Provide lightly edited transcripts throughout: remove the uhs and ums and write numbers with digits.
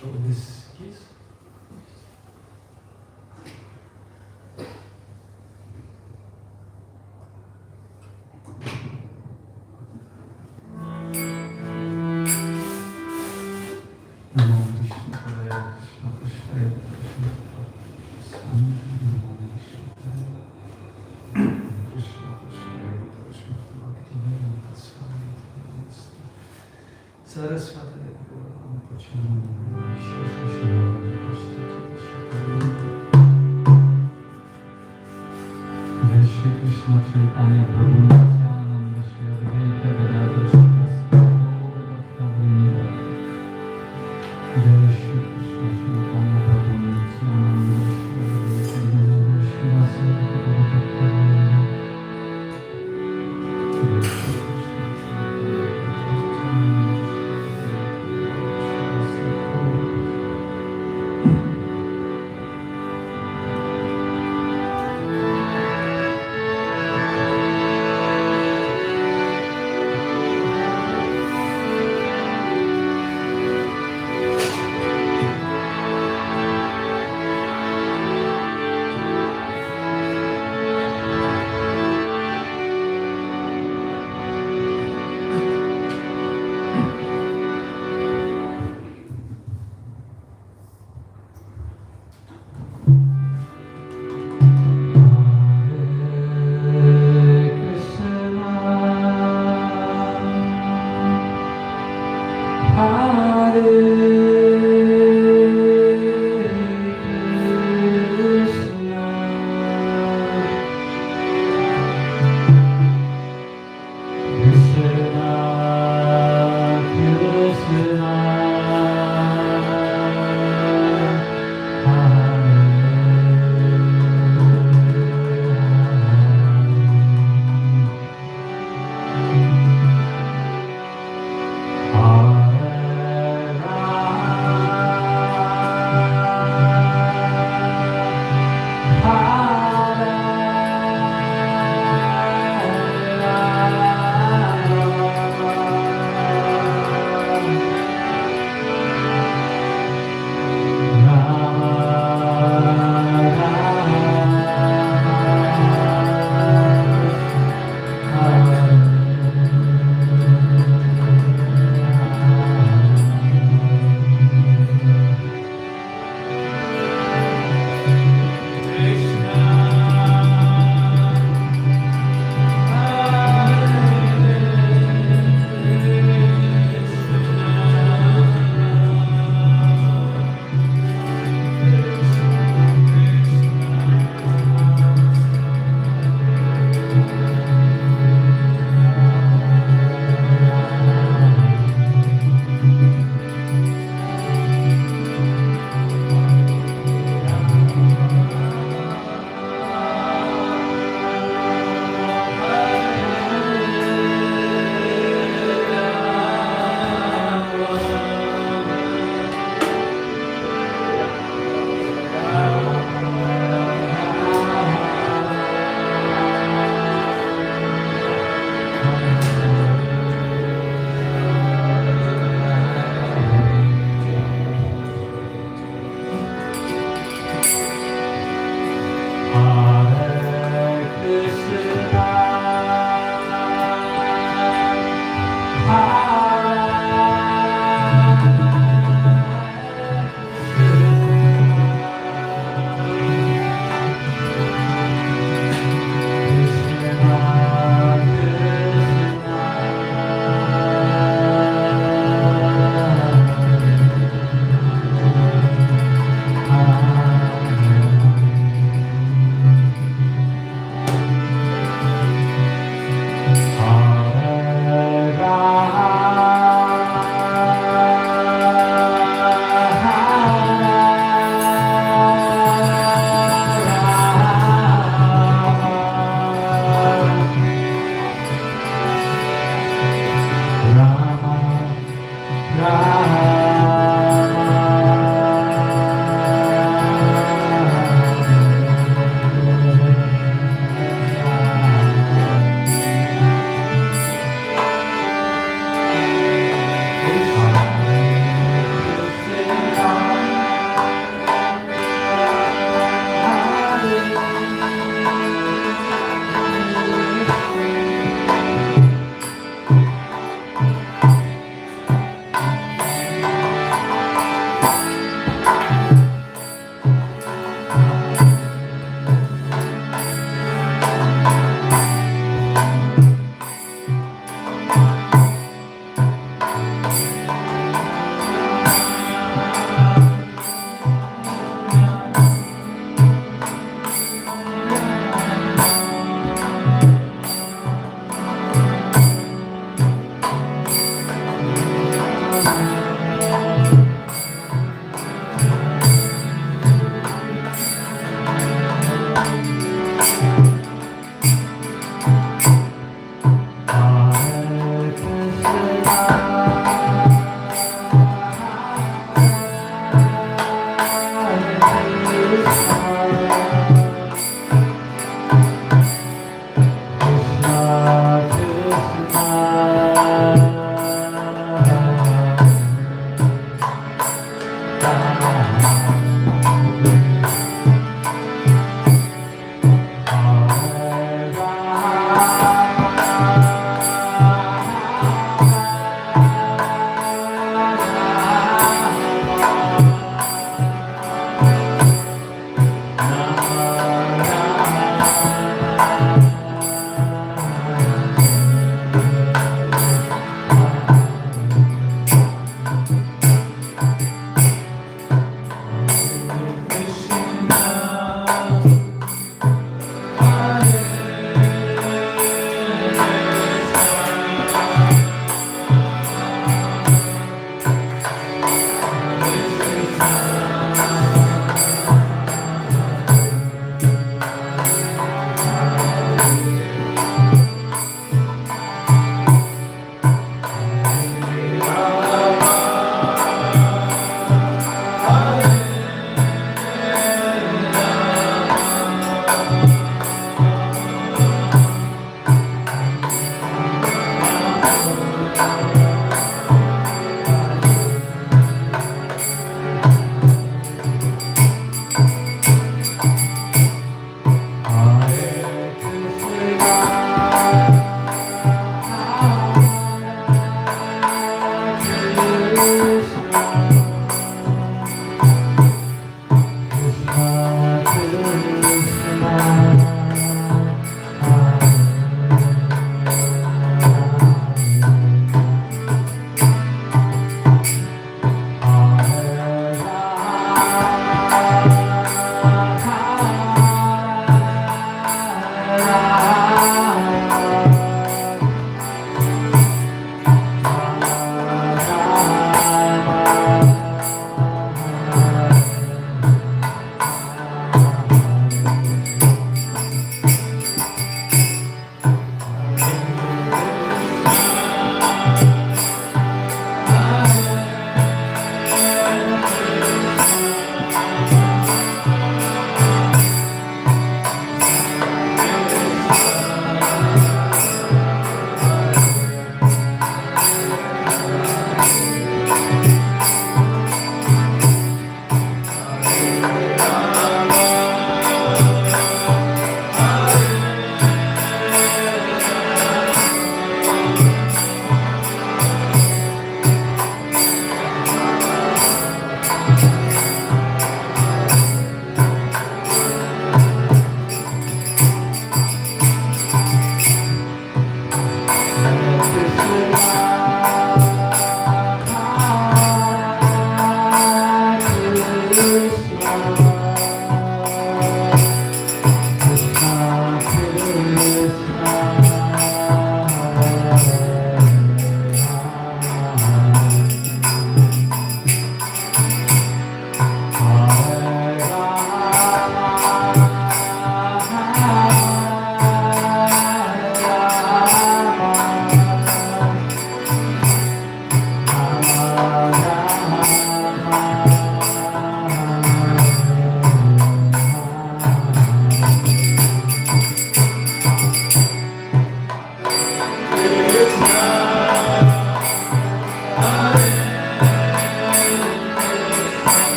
show this keys.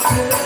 Hare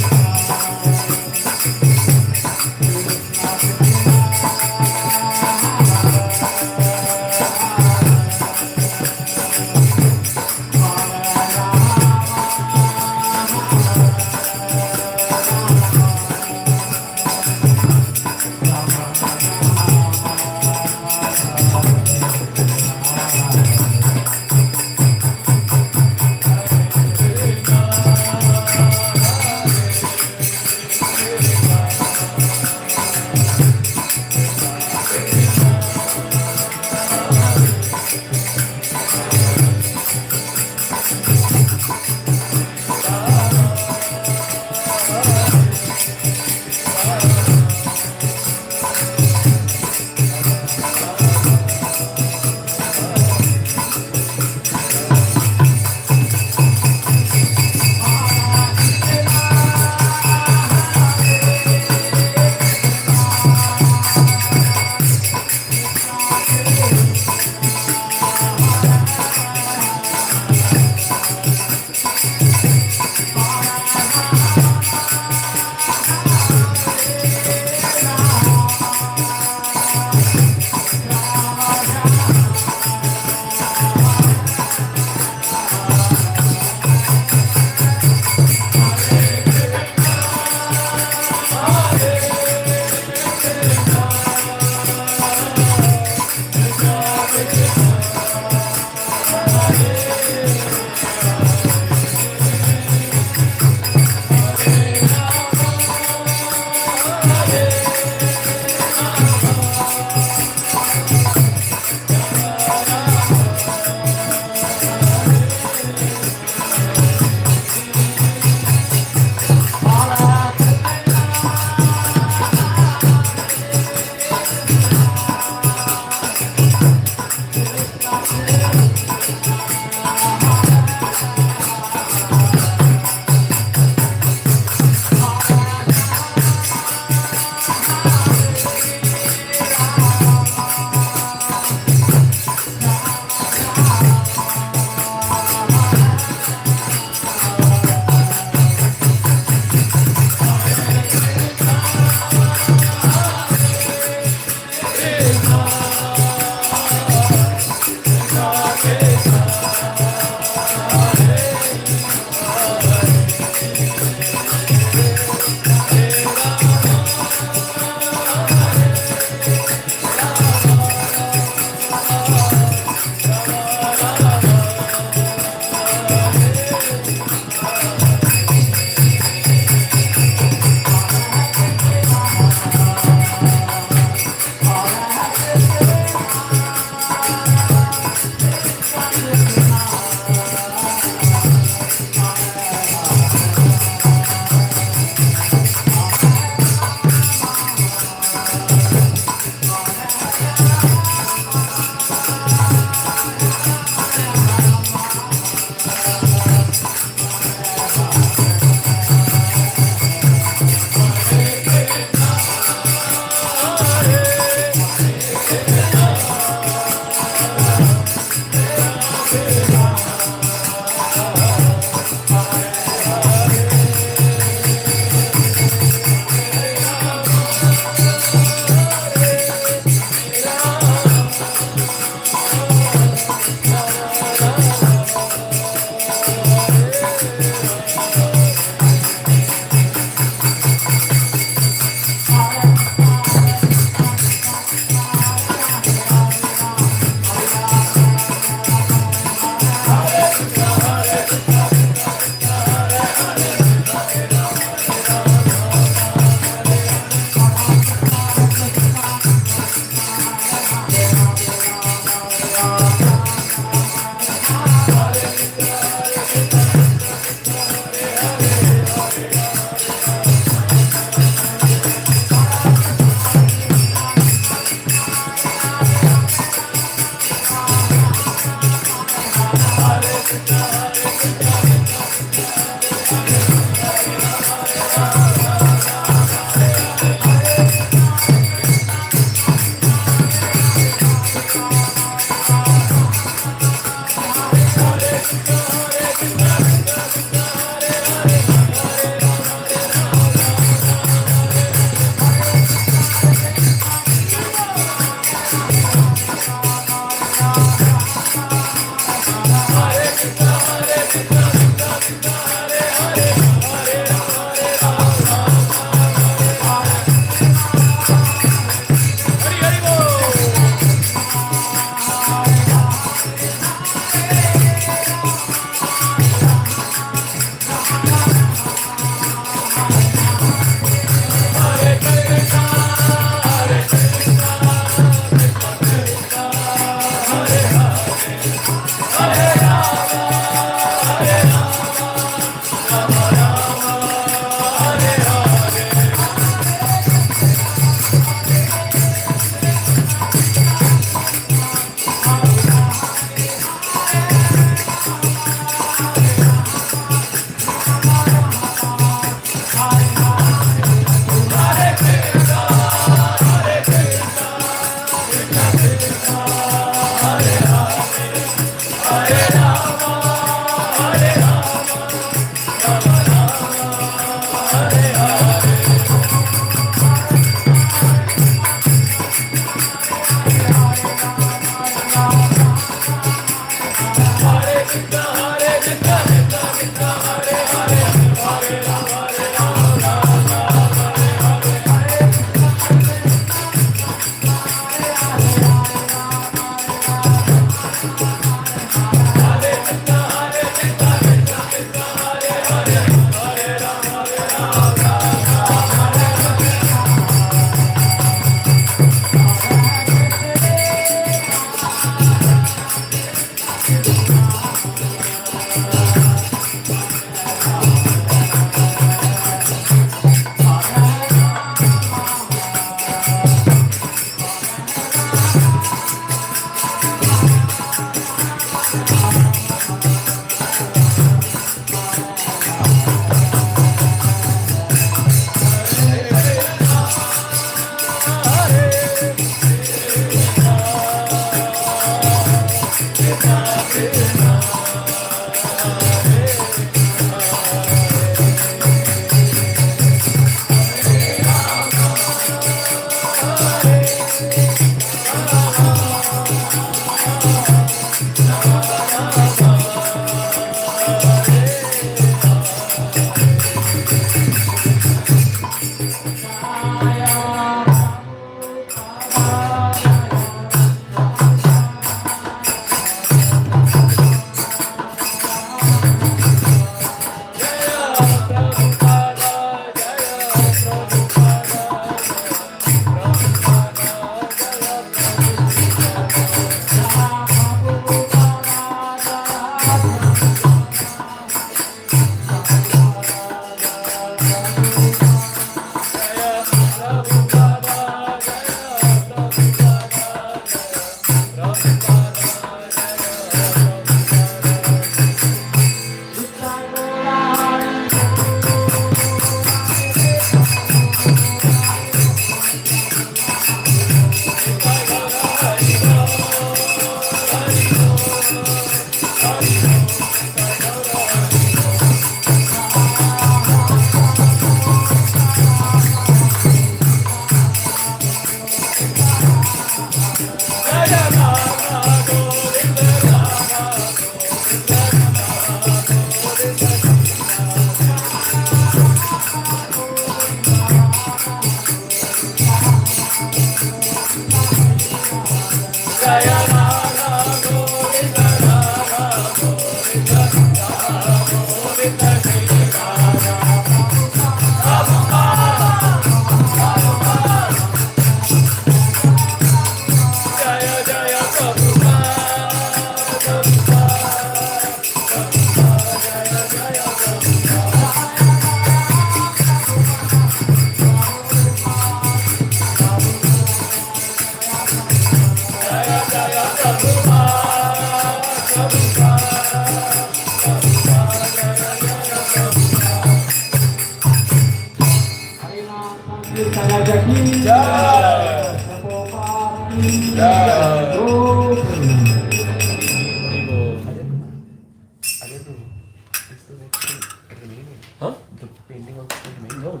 Huh? The painting of the remaining? No,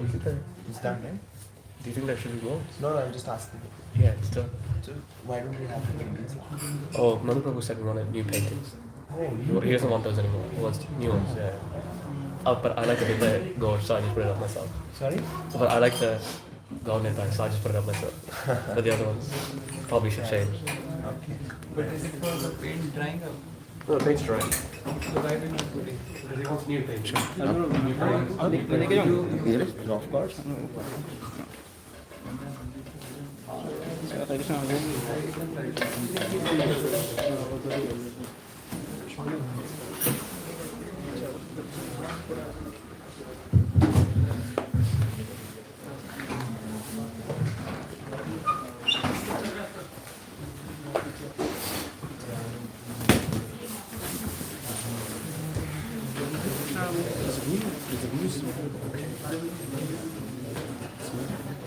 it's done, right? Do you think that should be more? No, I'm just asking. Yeah, it's done. So why don't we have the paintings? Oh, Mother Prabhu said we wanted new paintings. Oh, He doesn't want those anymore. He wants new ones, yeah. Oh, but I like the bit that goes, so I just put it up myself. sorry? But I like the gown in time, so I just put it up myself. But the other ones probably should change. Okay. But is it for the paint drying up? No, the paint's dry. So why did not put it? Because he wants new paint. Of course.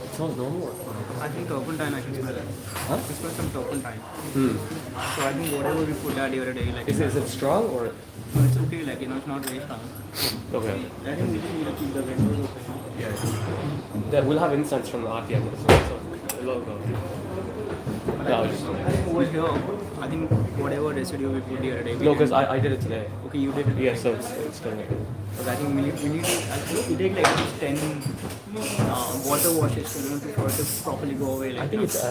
It's not normal. I think turpentine I can smell it. Huh? It smells some turpentine. Hmm. So I think whatever we put that every day, like Is it strong or? no, it's okay, like it's not very strong. Okay. I think we need to keep the windows open. Yeah. We'll have incense from the Aarti after this. So the logo. Yeah, I think over here, I think whatever residue we put the other day. no, because I did it today. Okay, you did it. Yeah, so it's done. Because I think we need to, I think we take like at least 10 water washes for it to properly go away. Like, I think it's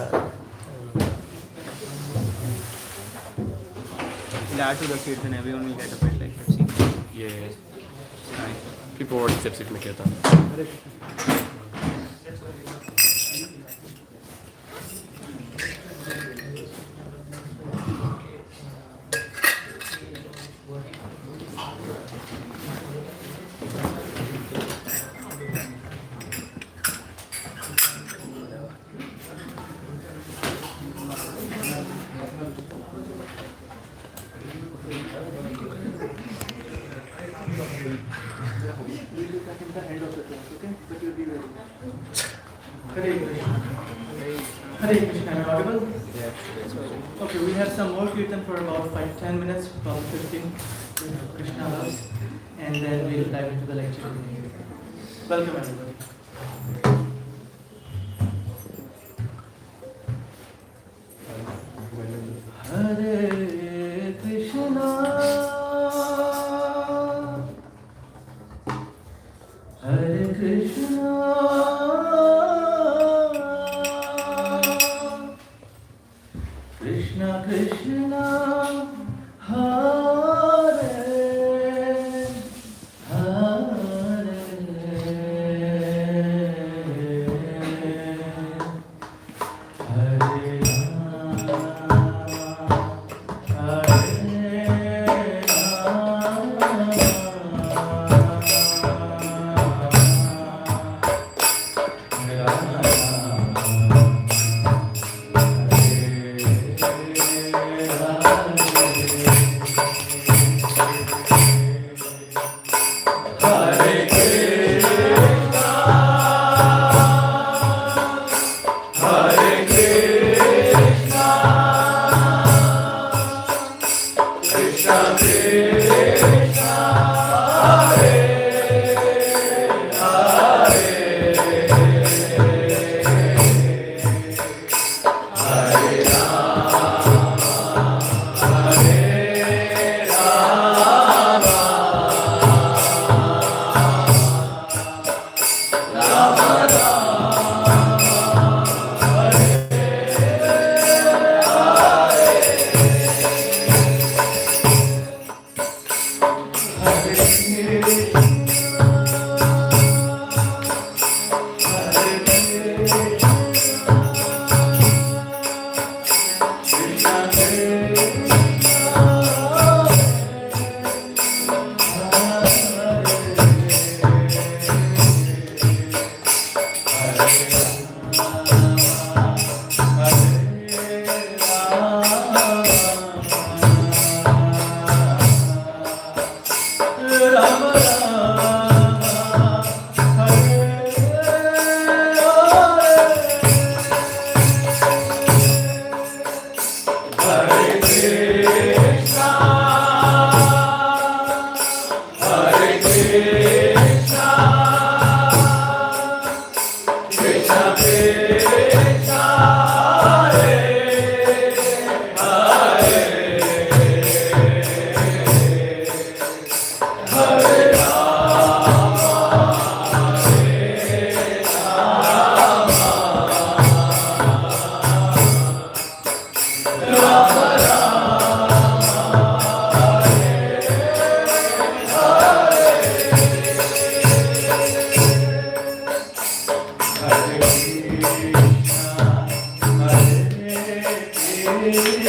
that to the kids and everyone will get a bit like Pepsi. yeah. Nice. People were already tipsy from the Kirtan. Hare Krishna, am I audible? Okay, we have some more kirtan for about 5-10 minutes, about 15 with Krishna loves, and then we'll dive into the lecture. Welcome everybody. Hare Krishna, Hare Krishna, Krishna Krishna, Hare Hare, Hare Hare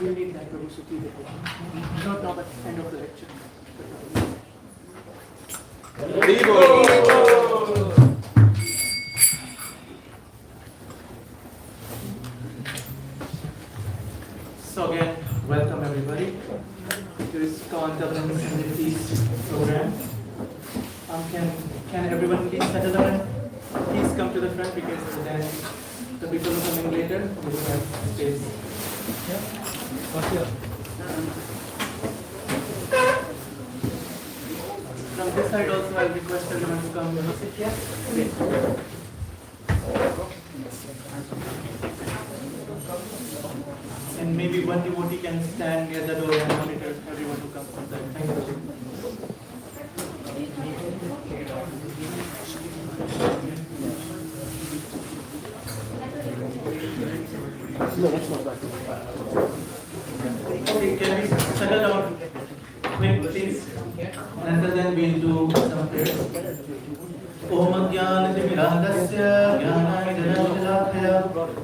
we'll need that Prabhu, so keep it. Not now, but end of the lecture. So again, welcome everybody to ISKCON Dublin Sunday Feast program. Can everyone please settle down? Please come to the front because then the people who are coming later will have space. Yeah? What's here? From this side also, I'll request everyone to come and sit here. Okay. And maybe one devotee can stand near the door and monitor everyone who comes inside. Thank you. No, that's not that. Okay, can we settle down quick, please? And then we'll do some prayers. Om Jnana-Timirandasya Jnana-Nidana-Shalakaya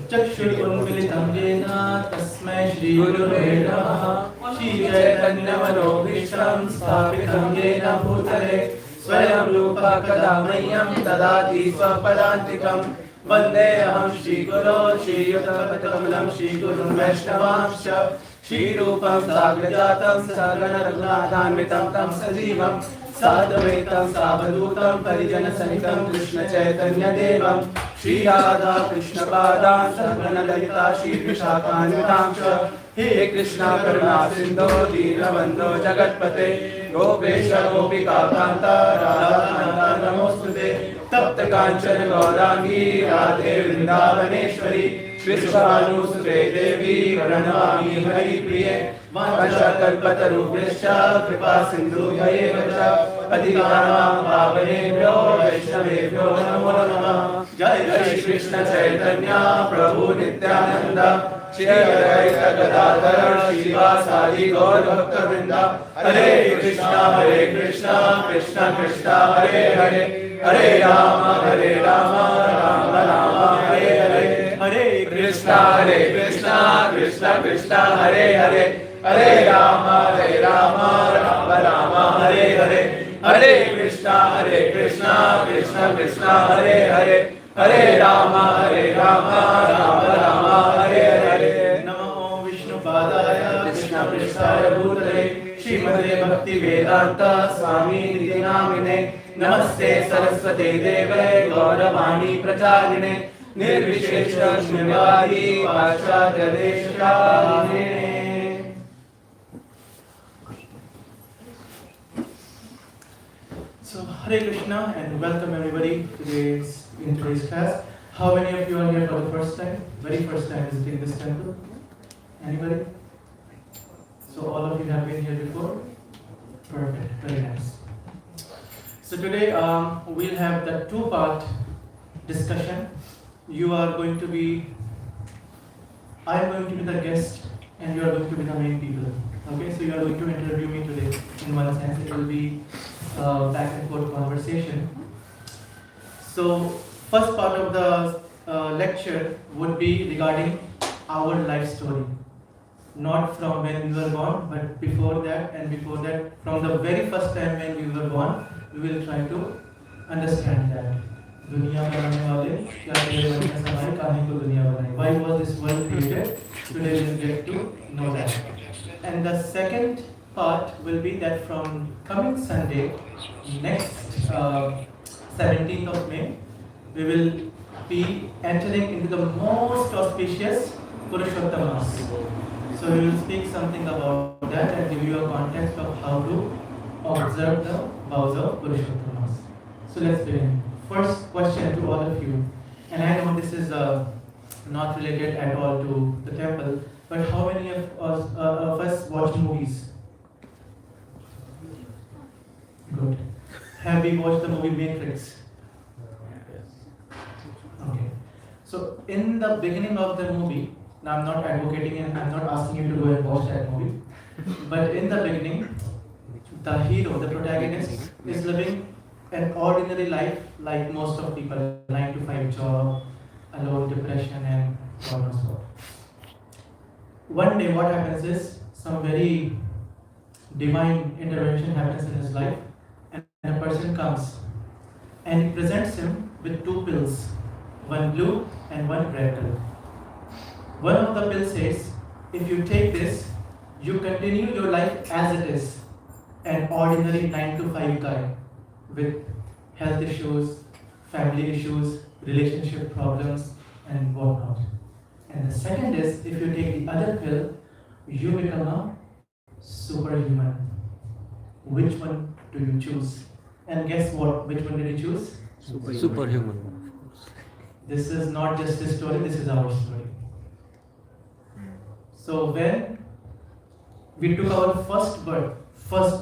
Chakshur-Unmilitam Jena Tasmai Shri-Gurave Namaha Shri Chaitanya-Manobhishtam Sthapitam Jena Bhutale Swayam Rupa Kadamayyam Tadati Swapadantikam Vandeham Shri-Guru Shri-Yudhapatakalam Shri-Gurun Vaishnavamsha Shri-Rupam Sagrajatam Sagana-Raghunathanvitam Tam Sajivam Sadhvaitam Savadhutam Parijana-Sanitam Krishna Chaitanya Devam Shri Radha Krishna Padam Sagana Lalita Shri Vishakhanvitamsha He Krishna Karuna Sindhu Deenabandhu Jagatpate Gopesha Gopika Kanta Radha Kanta Namostute Tapta Kanchana Gaurangi Radhe Vrindavaneshwari Vishwanusute Devi Pranamami Hari Priye Vanshakalpatarubhyascha Kripa Sindhu Bhayeva Patitanam Pavanebhyo Vaishnavebhyo Namo Namah Jai Shri Krishna Chaitanya Prabhu Nityananda Shri Advaita Gadadhara Srivasadi Gaur Bhakta Vrinda Hare Krishna Krishna Krishna Hare Hare Hare Rama Rama Rama Hare Hare Hare Krishna Krishna Krishna Hare Hare Hare Rama Rama Rama Hare Hare Hare Krishna Krishna Krishna Hare Hare Hare Rama Rama Hare Hare Namo Vishnu Padaya Krishna Prishthaya Bhutale Srimate Bhakti Vedanta Swami Niti Namine Namaste Saraswate Deve Gauravani Pracharine Nirvishesha Shunyavadi Pachadya Deshashamine. So Hare Krishna and welcome everybody to today's class. How many of you are here for the first time? Very first time visiting this temple? Anybody? So all of you have been here before? Perfect, very nice. So today we'll have the two-part discussion. You are going to be, I am going to be the guest and you are going to be the main people. Okay, so you are going to interview me today. In one sense, it will be back and forth conversation. So first part of the lecture would be regarding our life story. Not from when we were born, but before that and before that, from the very first time when we were born, we will try to understand that. दुनिया बनाने वाले क्या तेरे मन में समाये काहे को दुनिया बनाई? Why was this world created? Today we will get to know that. And the second part will be that from coming Sunday, next 17th of May, we will be entering into the most auspicious Purushottam Maas. So we will speak something about that and give you a context of how to observe the vows of Purushottam Maas. So let's begin. First question to all of you, and I know this is not related at all to the temple, but how many of us watch movies? Good. Have we watched the movie Matrix? Okay. So in the beginning of the movie, now I'm not advocating and I'm not asking you to go and watch that movie, but in the beginning, the hero, the protagonist, is living an ordinary life like most of people, 9 to 5 job, alone, depression and God knows what. one day what happens is some very divine intervention happens in his life, and a person comes and he presents him with two pills, one blue and one red pill. One of the pills says, if you take this, you continue your life as it is, an ordinary 9 to 5 guy with health issues, family issues, relationship problems, and whatnot. And the second is, if you take the other pill, you become a superhuman. Which one do you choose? And guess what? Which one did you choose? Superhuman. This is not just his story, this is our story. So when we took our first birth,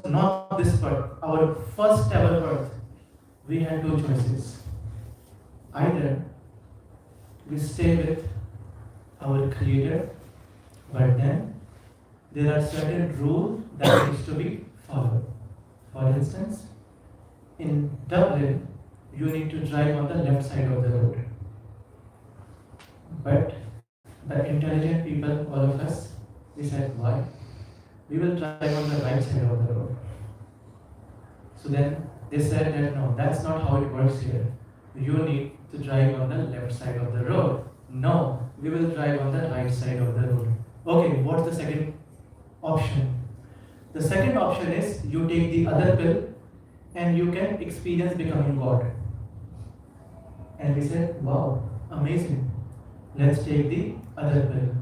not this birth, our first ever birth, we had two choices. Either we stay with our Creator, but then there are certain rules that needs to be followed. For instance, in Dublin, you need to drive on the left side of the road. But the intelligent people, all of us, we said, why? We will drive on the right side of the road. So then they said that no, that's not how it works here. You need to drive on the left side of the road. No, we will drive on the right side of the road. Okay, what's the second option? The second option is you take the other pill and you can experience becoming God. And we said, wow, amazing. Let's take the other pill.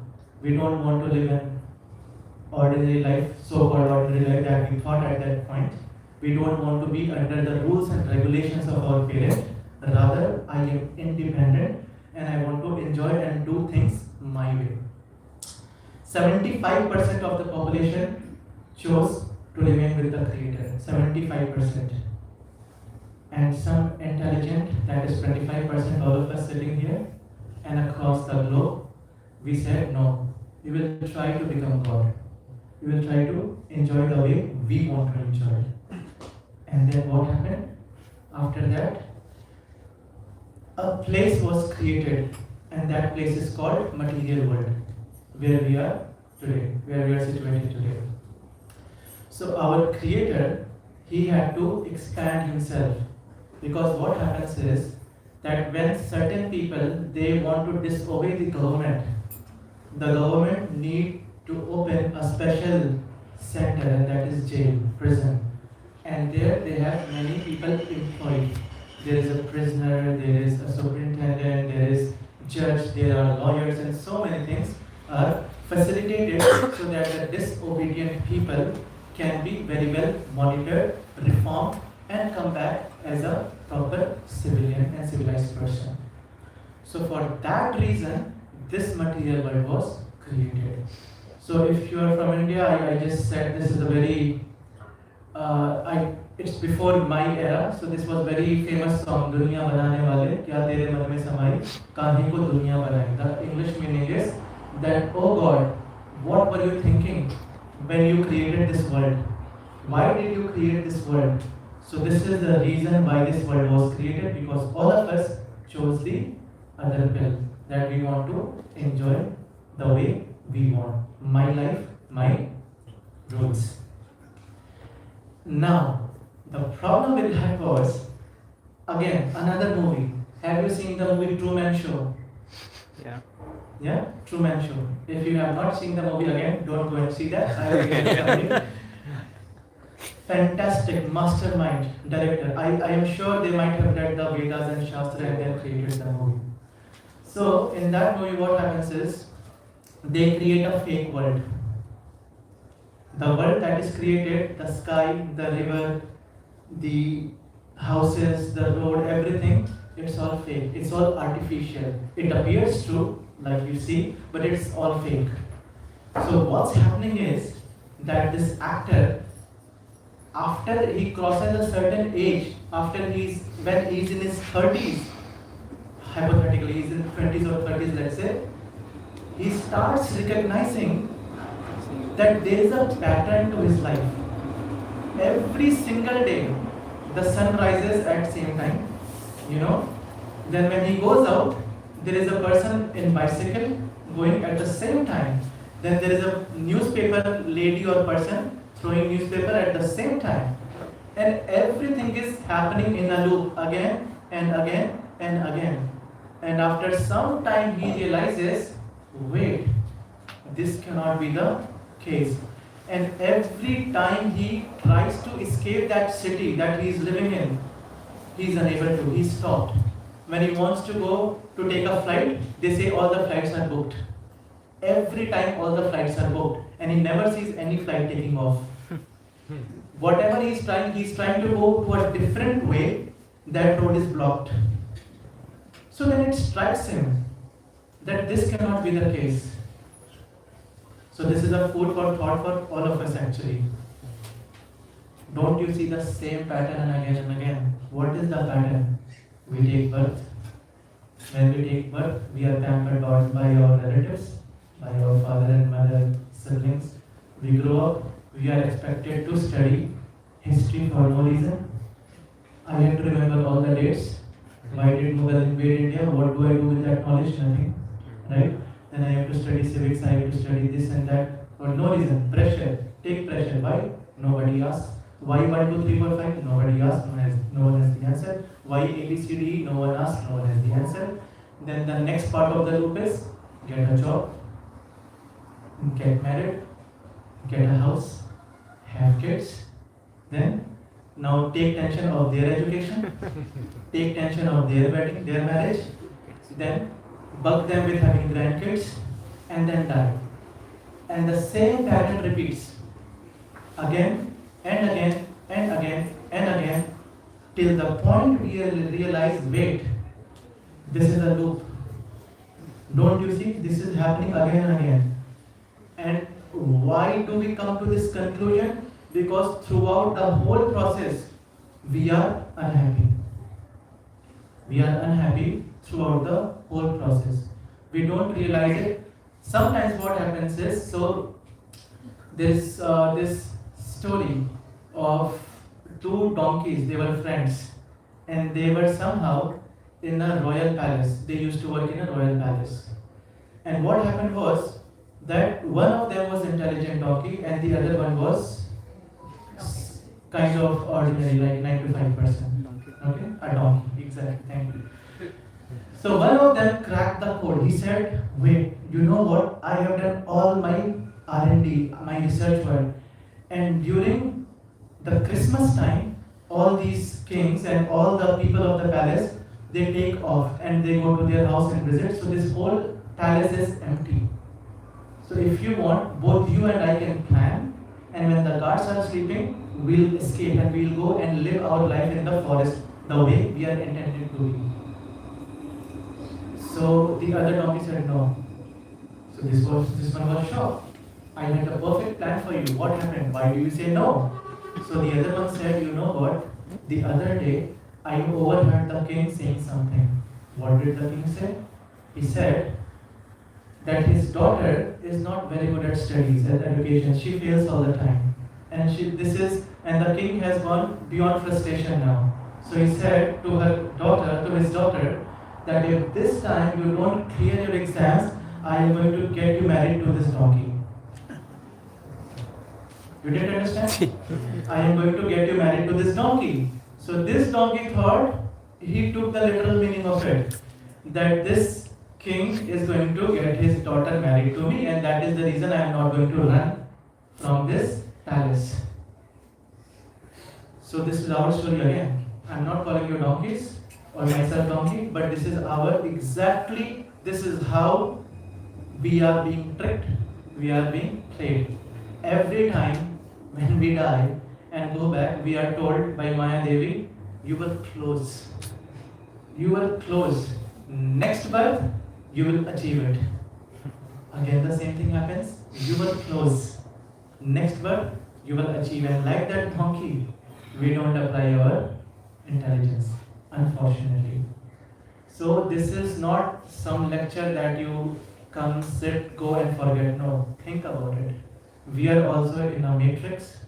We don't want to live an ordinary life, so-called ordinary life that we thought at that point. We don't want to be under the rules and regulations of our parents. Rather, I am independent and I want to enjoy and do things my way. 75% of the population chose to remain with the Creator. 75%. And some intelligent, that is 25%, all of us sitting here, and across the globe, we said no, we will try to become God. We will try to enjoy the way we want to enjoy. And then what happened? After that, a place was created, and that place is called material world, where we are today, where we are situated today. So our Creator, He had to expand Himself, because what happens is that when certain people, they want to disobey the government need to open a special center, and that is jail, prison. And there they have many people employed. There is a prisoner, there is a superintendent, there is judge, there are lawyers, and so many things are facilitated so that the disobedient people can be very well monitored, reformed, and come back as a proper civilian and civilized person. So for that reason, this material world was created. So if you are from India, I just said this is a very, it's before my era, so this was very famous song, Duniya Banane Wale, Kya Tere Man Mein Samai, Kahin Ko Duniya Banai. The English meaning is that, oh God, what were you thinking when you created this world? Why did you create this world? So this is the reason why this world was created, because all of us chose the other pill, that we want to enjoy the way we want. My life, my rules. Now, the problem with that was, again, another movie. Have you seen the movie Truman Show? Yeah. Yeah? Truman Show. If you have not seen the movie, again, don't go and see that. I will get it. Fantastic mastermind director. I am sure they might have read the Vedas and Shastra and then created the movie. So in that movie, what happens is they create a fake world. The world that is created, the sky, the river, the houses, the road, everything, it's all fake. It's all artificial. It appears true, like you see, but it's all fake. So what's happening is that this actor, after he crosses a certain age, when he's in his 30s, hypothetically he's in 20s or 30s, let's say, he starts recognizing that there is a pattern to his life. Every single day, the sun rises at same time, Then when he goes out, there is a person in bicycle going at the same time. Then there is a newspaper lady or person throwing newspaper at the same time. And everything is happening in a loop again and again and again. And after some time he realizes, wait, this cannot be the case. And every time he tries to escape that city that he is living in, he is unable to. He stopped. When he wants to go to take a flight, they say all the flights are booked. Every time all the flights are booked, and he never sees any flight taking off. Whatever he is trying to go to a different way, that road is blocked. So then it strikes him that this cannot be the case. So this is a food for thought for all of us actually. Don't you see the same pattern again and again? What is the pattern? We take birth. When we take birth, we are pampered by our relatives, by our father and mother, siblings. We grow up, we are expected to study history for no reason. I have to remember all the dates. Why did Mughal invade India? What do I do with that knowledge? Nothing. Right? Then I have to study civics, I have to study this and that for no reason. Pressure. Take pressure. Why? Nobody asks. Why 1, 2, 3, 4, 5? Nobody asks. No one has the answer. Why A, B, C, D, E? No one asks. No one has the answer. Then the next part of the loop is get a job, get married, get a house, have kids. Then now take tension of their education, take tension of their wedding, their marriage. Then bug them with having grandkids, and then die. And the same pattern repeats again and again and again and again till the point we realize, wait, this is a loop. Don't you see? This is happening again and again. And why do we come to this conclusion? Because throughout the whole process, we are unhappy. We are unhappy throughout the whole process. We don't realize it. Sometimes what happens is, so there's this story of two donkeys. They were friends, and they were somehow in a royal palace. They used to work in a royal palace. And what happened was that one of them was intelligent donkey, and the other one was kind of ordinary, like 9 to 5%. Okay, a donkey. Exactly. Thank you. So one of them cracked the code. He said, wait, you know what? I have done all my R&D, my research work. And during the Christmas time, all these kings and all the people of the palace, they take off and they go to their house and visit. So this whole palace is empty. So if you want, both you and I can plan. And when the guards are sleeping, we'll escape and we'll go and live our life in the forest the way we are intended to be. So the other donkey said no. So this one was shocked. I had a perfect plan for you. What happened? Why do you say no? So the other one said, you know what? The other day I overheard the king saying something. What did the king say? He said that his daughter is not very good at studies and education. She fails all the time. And the king has gone beyond frustration now. So he said to his daughter, that if this time you don't clear your exams, I am going to get you married to this donkey. You didn't understand? I am going to get you married to this donkey. So this donkey thought, he took the literal meaning of it, that this king is going to get his daughter married to me, and that is the reason I am not going to run from this palace. So this is our story again. I am not calling you donkeys or myself donkey, but this is this is how we are being tricked, we are being played. Every time when we die and go back, we are told by Maya Devi, you were close. You were close. Next birth, you will achieve it. Again, the same thing happens. You were close. Next birth, you will achieve. And like that donkey, we don't apply our intelligence, unfortunately. So this is not some lecture that you come, sit, go and forget. No, think about it. We are also in a matrix.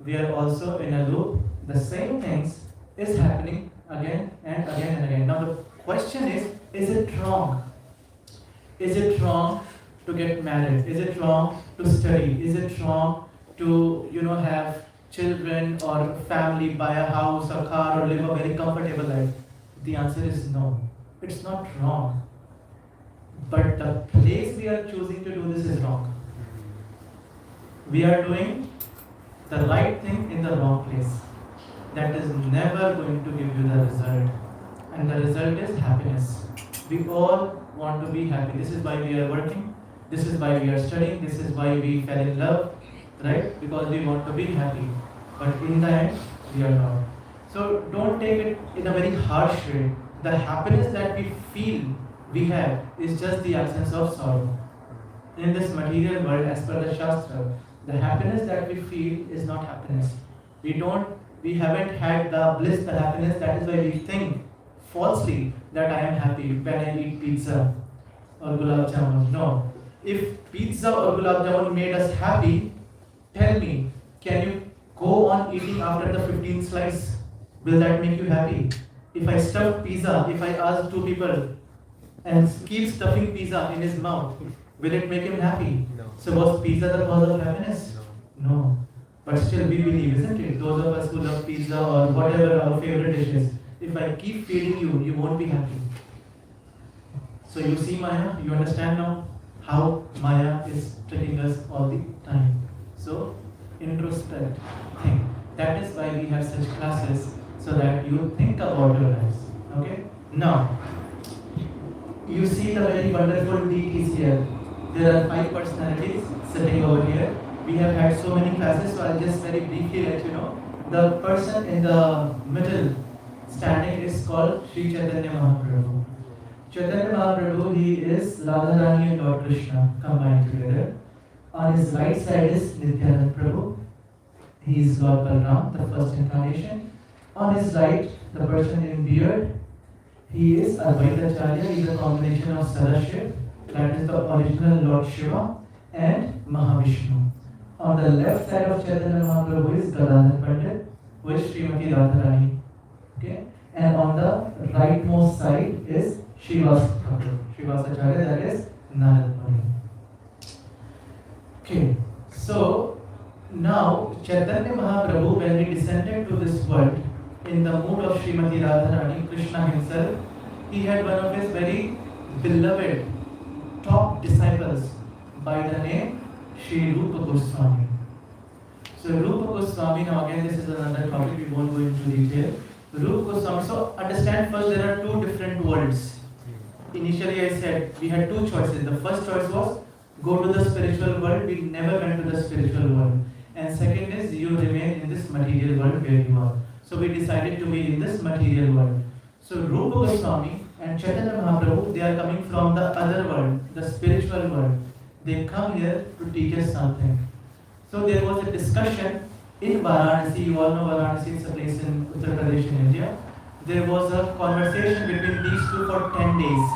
We are also in a loop. The same things is happening again and again and again. Now the question is it wrong? Is it wrong to get married? Is it wrong to study? Is it wrong to, have children or family, buy a house or car or live a very comfortable life? The answer is no. It's not wrong. But the place we are choosing to do this is wrong. We are doing the right thing in the wrong place. That is never going to give you the result. And the result is happiness. We all want to be happy. This is why we are working. This is why we are studying. This is why we fell in love. Right? Because we want to be happy. But in the end, we are not. So don't take it in a very harsh way. The happiness that we feel we have is just the absence of sorrow. In this material world, as per the Shastra, the happiness that we feel is not happiness. We haven't had the bliss, the happiness. That is why we think falsely that I am happy when I eat pizza or gulab jamun. No. If pizza or gulab jamun made us happy, tell me, can you go on eating after the 15th slice? Will that make you happy? If I stuff pizza, if I ask two people and keep stuffing pizza in his mouth, will it make him happy? No. So was pizza the cause of happiness? No. But still we believe, isn't it? Those of us who love pizza or whatever our favorite dish is, if I keep feeding you, you won't be happy. So you see Maya, you understand now how Maya is tricking us all the time. So introspect, think. That is why we have such classes, so that you think about your lives. Okay? Now, you see the very wonderful deities here. There are 5 personalities sitting over here. We have had so many classes, so I'll just very briefly let you know. The person in the middle standing is called Sri Chaitanya Mahaprabhu. Chaitanya Mahaprabhu, he is Radharani and Lord Krishna combined together. On his right side is Nityanand Prabhu. He is Lord Balram, the first incarnation. On his right, the person in beard, he is Advaitacharya. He is a combination of Sadashiv, that is the original Lord Shiva, and Mahavishnu. On the left side of Chaitanya Mahaprabhu is Gadadhar Pandit, who is Srimati Radharani. Okay? And on the rightmost side is Srivasacharya, that is Narad Muni. Okay, so now Chaitanya Mahaprabhu, when he descended to this world in the mood of Srimati Radharani, Krishna himself, he had one of his very beloved top disciples by the name Sri Rupa Goswami. So Rupa Goswami, now again this is another topic, we won't go into detail. Rupa Goswami, so understand first there are 2 different worlds. Initially I said we had 2 choices. The first choice was go to the spiritual world, we never went to the spiritual world. And second is you remain in this material world where you are. So we decided to be in this material world. So Rupa Goswami and Chaitanya Mahaprabhu, they are coming from the other world, the spiritual world. They come here to teach us something. So there was a discussion in Varanasi. You all know Varanasi is a place in Uttar Pradesh in India. There was a conversation between these 2 for 10 days.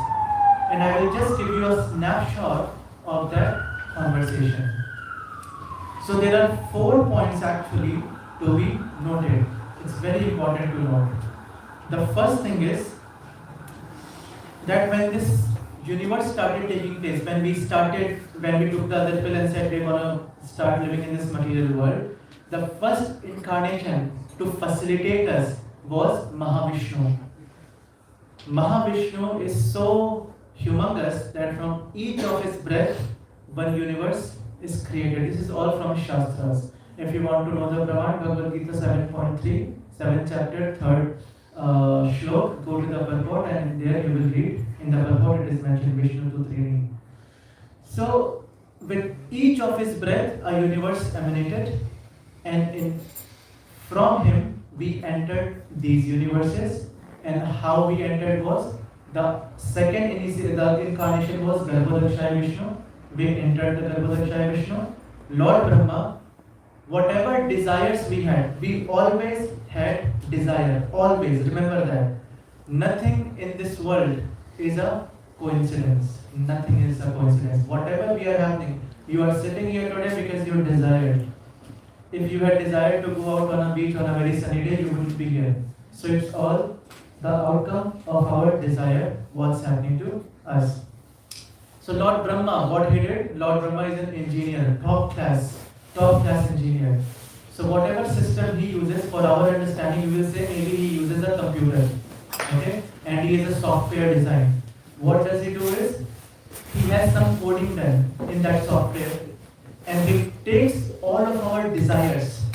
And I will just give you a snapshot of that conversation. So there are 4 points actually to be noted. It's very important to note. The first thing is that when this universe started taking place, when we took the other pill and said we're gonna start living in this material world, the first incarnation to facilitate us was Mahavishnu. Mahavishnu is so humongous that from each of his breath, one universe is created. This is all from Shastras. If you want to know the Praman, Bhagavad-gita 7.3, 7th chapter, 3rd shlok, go to the purport and there you will read. In the purport it is mentioned Vishnu to Trini. So with each of his breath, a universe emanated, and from him we entered these universes. And how we entered was the second incarnation was Garbhodakshaya Vishnu. We entered the Garbhodakshaya Vishnu. Lord Brahma, whatever desires we had, we always had desire. Always, remember that. Nothing in this world is a coincidence. Nothing is a coincidence. Whatever we are happening, you are sitting here today because you desired. If you had desired to go out on a beach on a very sunny day, you wouldn't be here. So it's all the outcome of our desire, what's happening to us. So Lord Brahma, what he did? Lord Brahma is an engineer, top class engineer. So whatever system he uses, for our understanding, we will say maybe he uses a computer, okay? And he is a software design. What does he do is, he has some coding done in that software, and he takes all of our desires.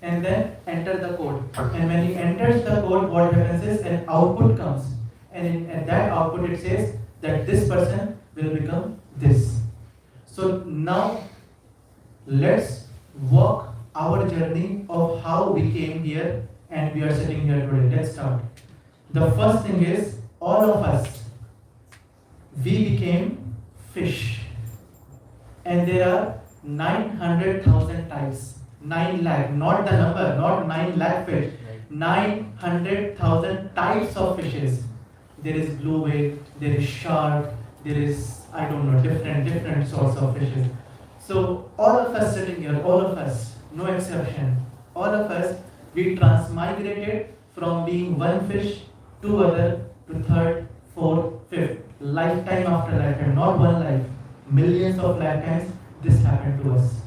And then enter the code. And when he enters the code, what happens is an output comes. And in that output it says that this person will become this. So now let's walk our journey of how we came here and we are sitting here today. Let's start. The first thing is, all of us, we became fish. And there are 900,000 types. 9 lakh, not the number, not 9 lakh fish. 900,000 types of fishes. There is blue whale, there is shark, there is, I don't know, different sorts of fishes. So all of us sitting here, all of us, no exception, all of us, we transmigrated from being one fish to other, to third, fourth, fifth, lifetime after lifetime, not one life, millions of lifetimes this happened to us.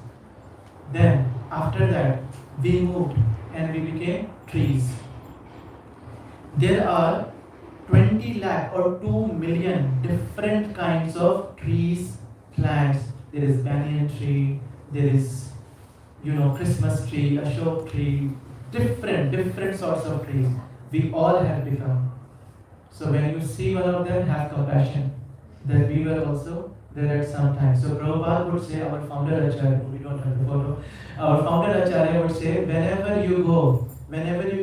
Then after that, we moved and we became trees. There are 20 lakh or 2 million different kinds of trees, plants. There is banyan tree, there is, Christmas tree, Ashok tree, different sorts of trees. We all have become. So when you see one of them, have compassion that we were also there at some time. So Prabhupada would say, our founder Acharya, we don't have the photo, our founder Acharya would say, whenever you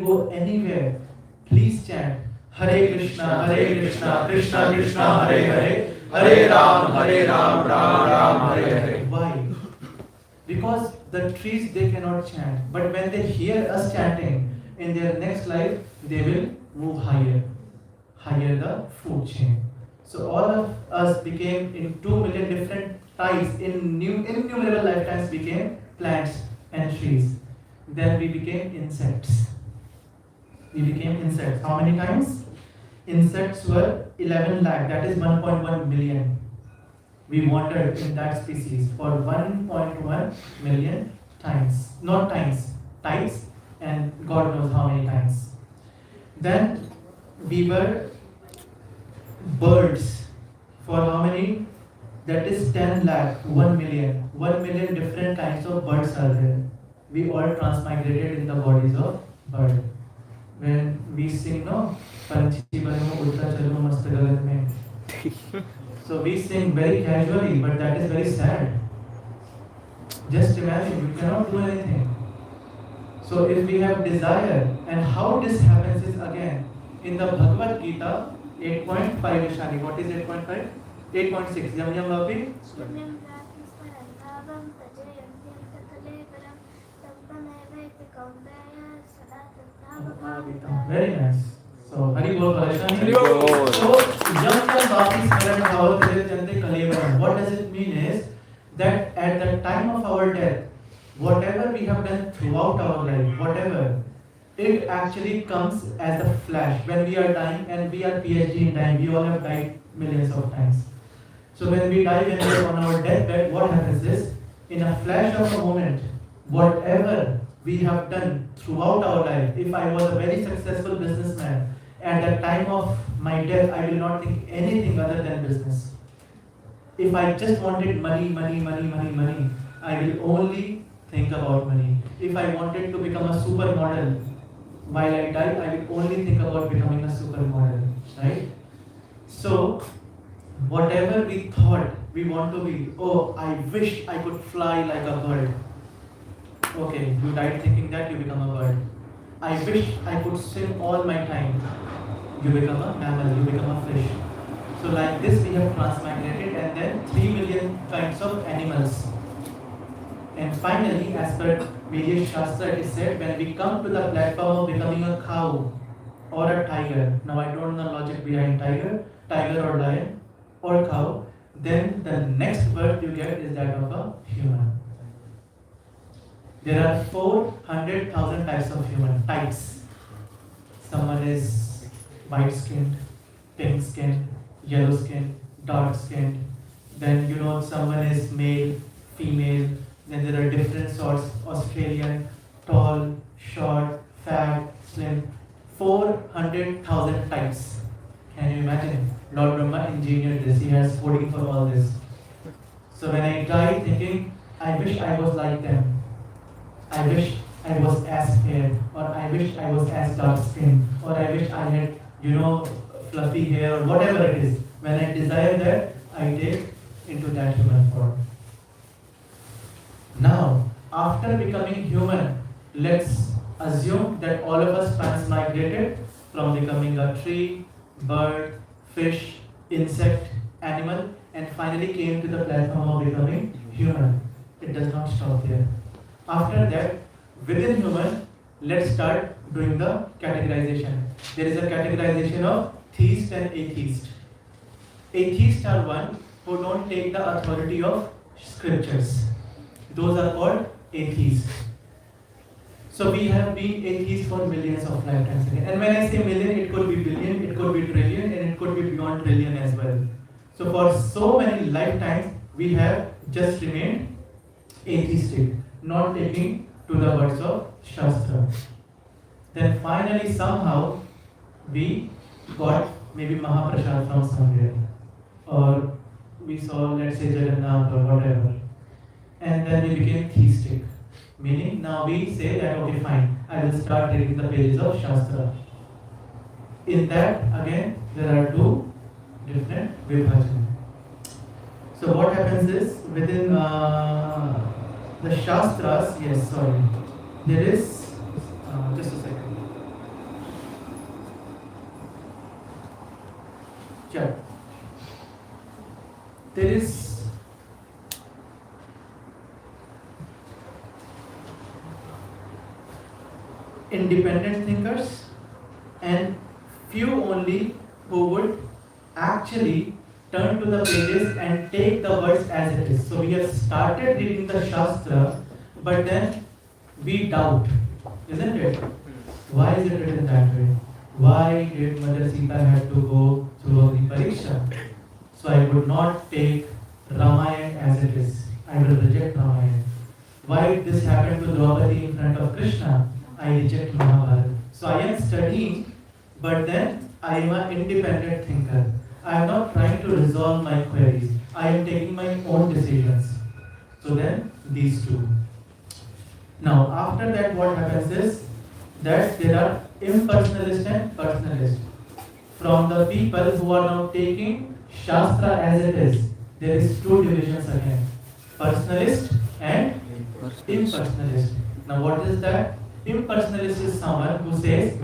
go anywhere, please chant Hare Krishna, Krishna Krishna, Hare, Hare Ram, Ram Ram, Hare Hare. Why? Because the trees, they cannot chant. But when they hear us chanting, in their next life, they will move higher the food chain. So all of us became, in 2 million different types, in innumerable lifetimes, became plants and trees. Then we became insects. How many times? Insects were 11 lakh, that is 1.1 million. We wandered in that species for 1.1 million times. Not times, types, and God knows how many times. Then we were birds. For how many? That is 10 lakh, 1 million. 1 million different kinds of birds are there. We all transmigrated in the bodies of bird. When we sing, no? So we sing very casually, but that is very sad. Just imagine, you cannot do anything. So if we have desire, and how this happens is again, in the Bhagavad-gita, 8.5 Vishani. What is 8.5? 8.6. Yam Yam Vapi? Very nice. So, Hari Bol Parashani. So, Yam Yam Vapi Smaran Bhava Tere Jante Kalevaram. What does it mean is that at the time of our death, whatever we have done throughout our life, whatever, it actually comes as a flash. When we are dying, and we are PhD in time, we all have died millions of times. So when we die, when we are on our deathbed, what happens is, in a flash of a moment, whatever we have done throughout our life, if I was a very successful businessman, at the time of my death, I will not think anything other than business. If I just wanted money, I will only think about money. If I wanted to become a supermodel, while I die, I will only think about becoming a supermodel, right? So, whatever we thought we want to be, oh, I wish I could fly like a bird. Okay, you died thinking that, you become a bird. I wish I could swim all my time. You become a mammal, you become a fish. So like this we have transmigrated, and then 3 million kinds of animals. And finally, as per Vedic Shastra, it is said, when we come to the platform of becoming a cow or a tiger, now I don't know the logic behind tiger or lion or cow, then the next birth you get is that of a human. There are 400,000 types of human types. Someone is white skinned, pink skinned, yellow skin, dark skin. Then someone is male, female. Then there are different sorts: Australian, tall, short, fat, slim. 400,000 types. Can you imagine? Lord Brahma engineered this. He has coding for all this. So when I died thinking, I wish I was like them. I wish I was as fair, or I wish I was as dark skinned, or I wish I had, fluffy hair, or whatever it is. When I desire that, I take into that human form. Now, after becoming human, let's assume that all of us transmigrated from becoming a tree, bird, fish, insect, animal, and finally came to the platform of becoming human. It does not stop there. After that, within human, let's start doing the categorization. There is a categorization of theist and atheist. Atheists are one who don't take the authority of scriptures. Those are called atheists. So we have been atheists for millions of lifetimes. And when I say million, it could be billion, it could be trillion, and it could be beyond trillion as well. So for so many lifetimes, we have just remained atheistic, not taking to the words of Shastra. Then finally somehow we got maybe Mahaprasad from somewhere, or we saw, let's say, Jagannath or whatever, and then we became theistic, meaning now we say that okay fine, I will start reading the pages of Shastra. In that again there are two different vibhajans. So what happens is within the Shastras, there is, just a second. Sure. There is independent thinkers and few only who would actually turn to the pages and take the words as it is. So we have started reading the Shastra, but then we doubt, isn't it? Why is it written that way? Why did Mother Sita have to go through Agni Pariksha? So I would not take Ramayana as it is. I will reject Ramayana. Why did this happen to Draupadi in front of Krishna? I reject Mahabharata. So I am studying, but then I am an independent thinker. I am not trying to resolve my queries. I am taking my own decisions. So then, these two. Now, after that, what happens is that there are impersonalist and personalist. From the people who are now taking Shastra as it is, there is two divisions again: personalist and impersonalist. Now, what is that? Impersonalist is someone who says,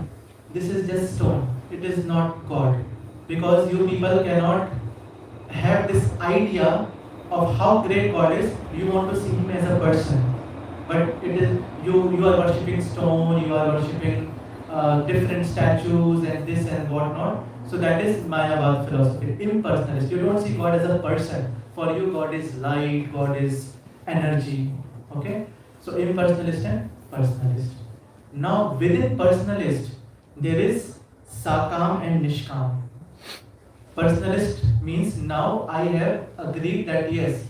this is just stone, it is not God. Because you people cannot have this idea of how great God is, you want to see Him as a person. But it is you are worshipping stone, you are worshipping different statues and this and whatnot. So that is Mayavad philosophy, impersonalist. You don't see God as a person. For you, God is light, God is energy. Okay? So impersonalist and personalist. Now within personalist, there is Sakam and Nishkam. Personalist means now I have agreed that yes,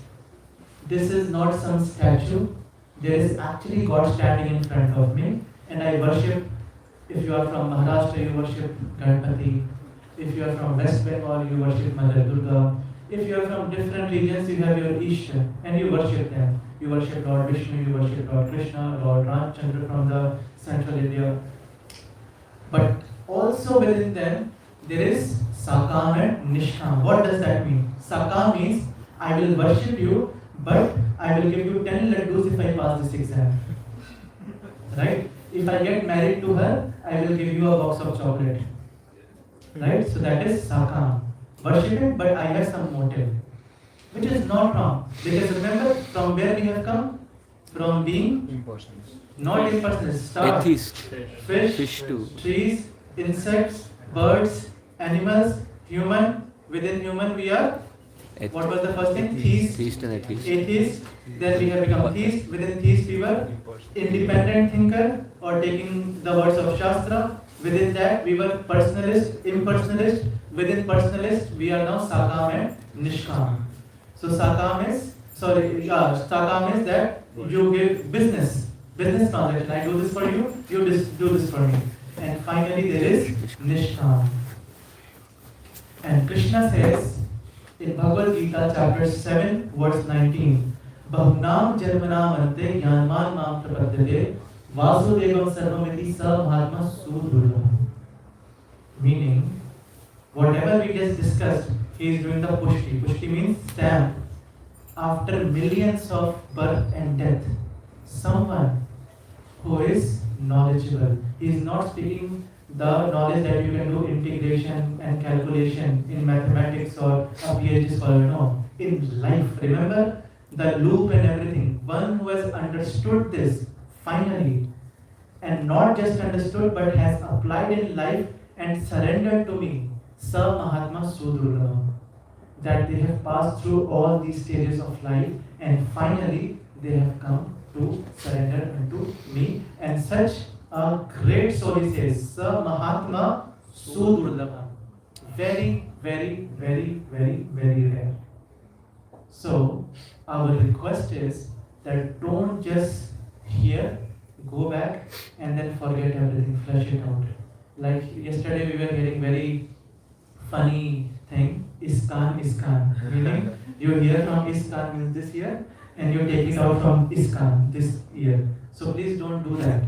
this is not some statue, there is actually God standing in front of me, and I worship. If you are from Maharashtra, you worship Ganpati. If you are from West Bengal, you worship Mother Durga. If you are from different regions, you have your Ishta, and you worship them. You worship Lord Vishnu, you worship Lord Krishna, Lord Ramchandra from the central India. But also within them, there is Sakam and Nishkam. What does that mean? Sakam means I will worship you, but I will give you 10 laddus if I pass this exam. Right? If I get married to her, I will give you a box of chocolate. Right? So that is Sakam. Worship him, but I have some motive. Which is not wrong. Because remember from where we have come? From being not impersonal. Stars, fish, trees, insects, birds, animals, human. Within human we are, what was the first thing? Theist and atheist. Then we have become theist. Within theist we were independent thinker or taking the words of Shastra. Within that we were personalist, impersonalist. within personalist, we are now Sakam and Nishkam. So Sakam is that you give business transaction. I do this for you, you do this for me. And finally there is Nishkam. And Krishna says in Bhagavad-gita chapter 7 verse 19, Bahunam Janmanam Ante Yanman Mam Prapadyate Vasudevam Sarvamiti Sa Mahatma Sudurva. Meaning, whatever we just discussed, he is doing the pushti. Pushti means stamp. After millions of birth and death, someone who is knowledgeable. He is not speaking the knowledge that you can do integration and calculation in mathematics or a PhD scholar. No. In life, remember the loop and everything. One who has understood this finally, and not just understood but has applied in life and surrendered to me, Sa Mahatma Sudurlabha. That they have passed through all these stages of life and finally they have come to surrender unto me. And such a great soul, he says, Sa Mahatma Sudurlabha. Very, very, very, very, very rare. So, our request is that don't just hear, go back and then forget everything, flush it out. Like yesterday we were hearing very funny thing, ISKCON. Meaning, you hear from ISKCON means this year and you take it out from ISKCON this year. So please don't do that.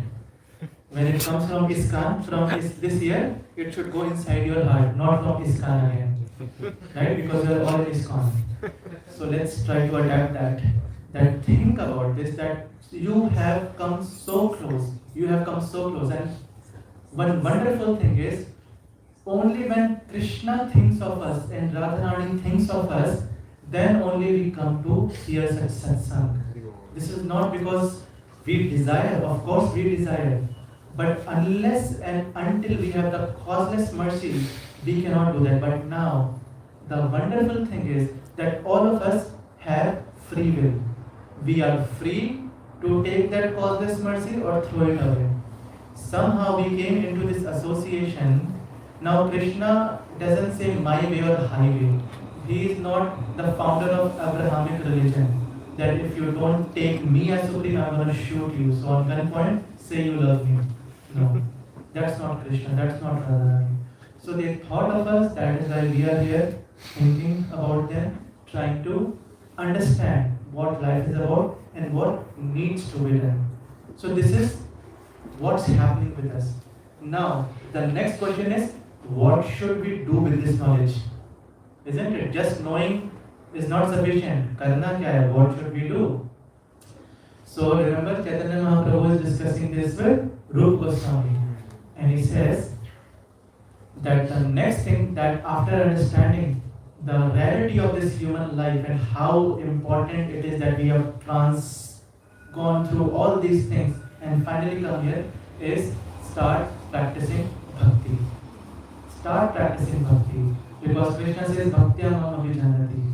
When it comes from ISKCON, this year, it should go inside your heart, not from ISKCON again. Right? Because we are all in ISKCON. So let's try to adapt that. That think about this, that you have come so close. You have come so close. And one wonderful thing is, only when Krishna thinks of us and Radharani thinks of us, then only we come to hear such satsang. This is not because we desire, of course we desire, but unless and until we have the causeless mercy, we cannot do that. But now, the wonderful thing is that all of us have free will. We are free to take that causeless mercy or throw it away. Somehow we came into this association. Now Krishna doesn't say my way or highway. He is not the founder of Abrahamic religion. That if you don't take me as supreme, I'm going to shoot you. So on one point, say you love me. No, that's not Krishna, that's not Radharani. So they thought of us, that is why we are here, thinking about them, trying to understand what life is about and what needs to be done. So this is what's happening with us. Now, the next question is, what should we do with this knowledge? Isn't it? Just knowing is not sufficient. Karna kya hai? What should we do? So remember, Chaitanya Mahaprabhu is discussing this with Rupa Goswami. And he says that the next thing, that after understanding the rarity of this human life and how important it is that we have gone through all these things and finally come here, is start practicing bhakti. Start practicing bhakti. Because Krishna says, Bhaktya Mam Abhijanati.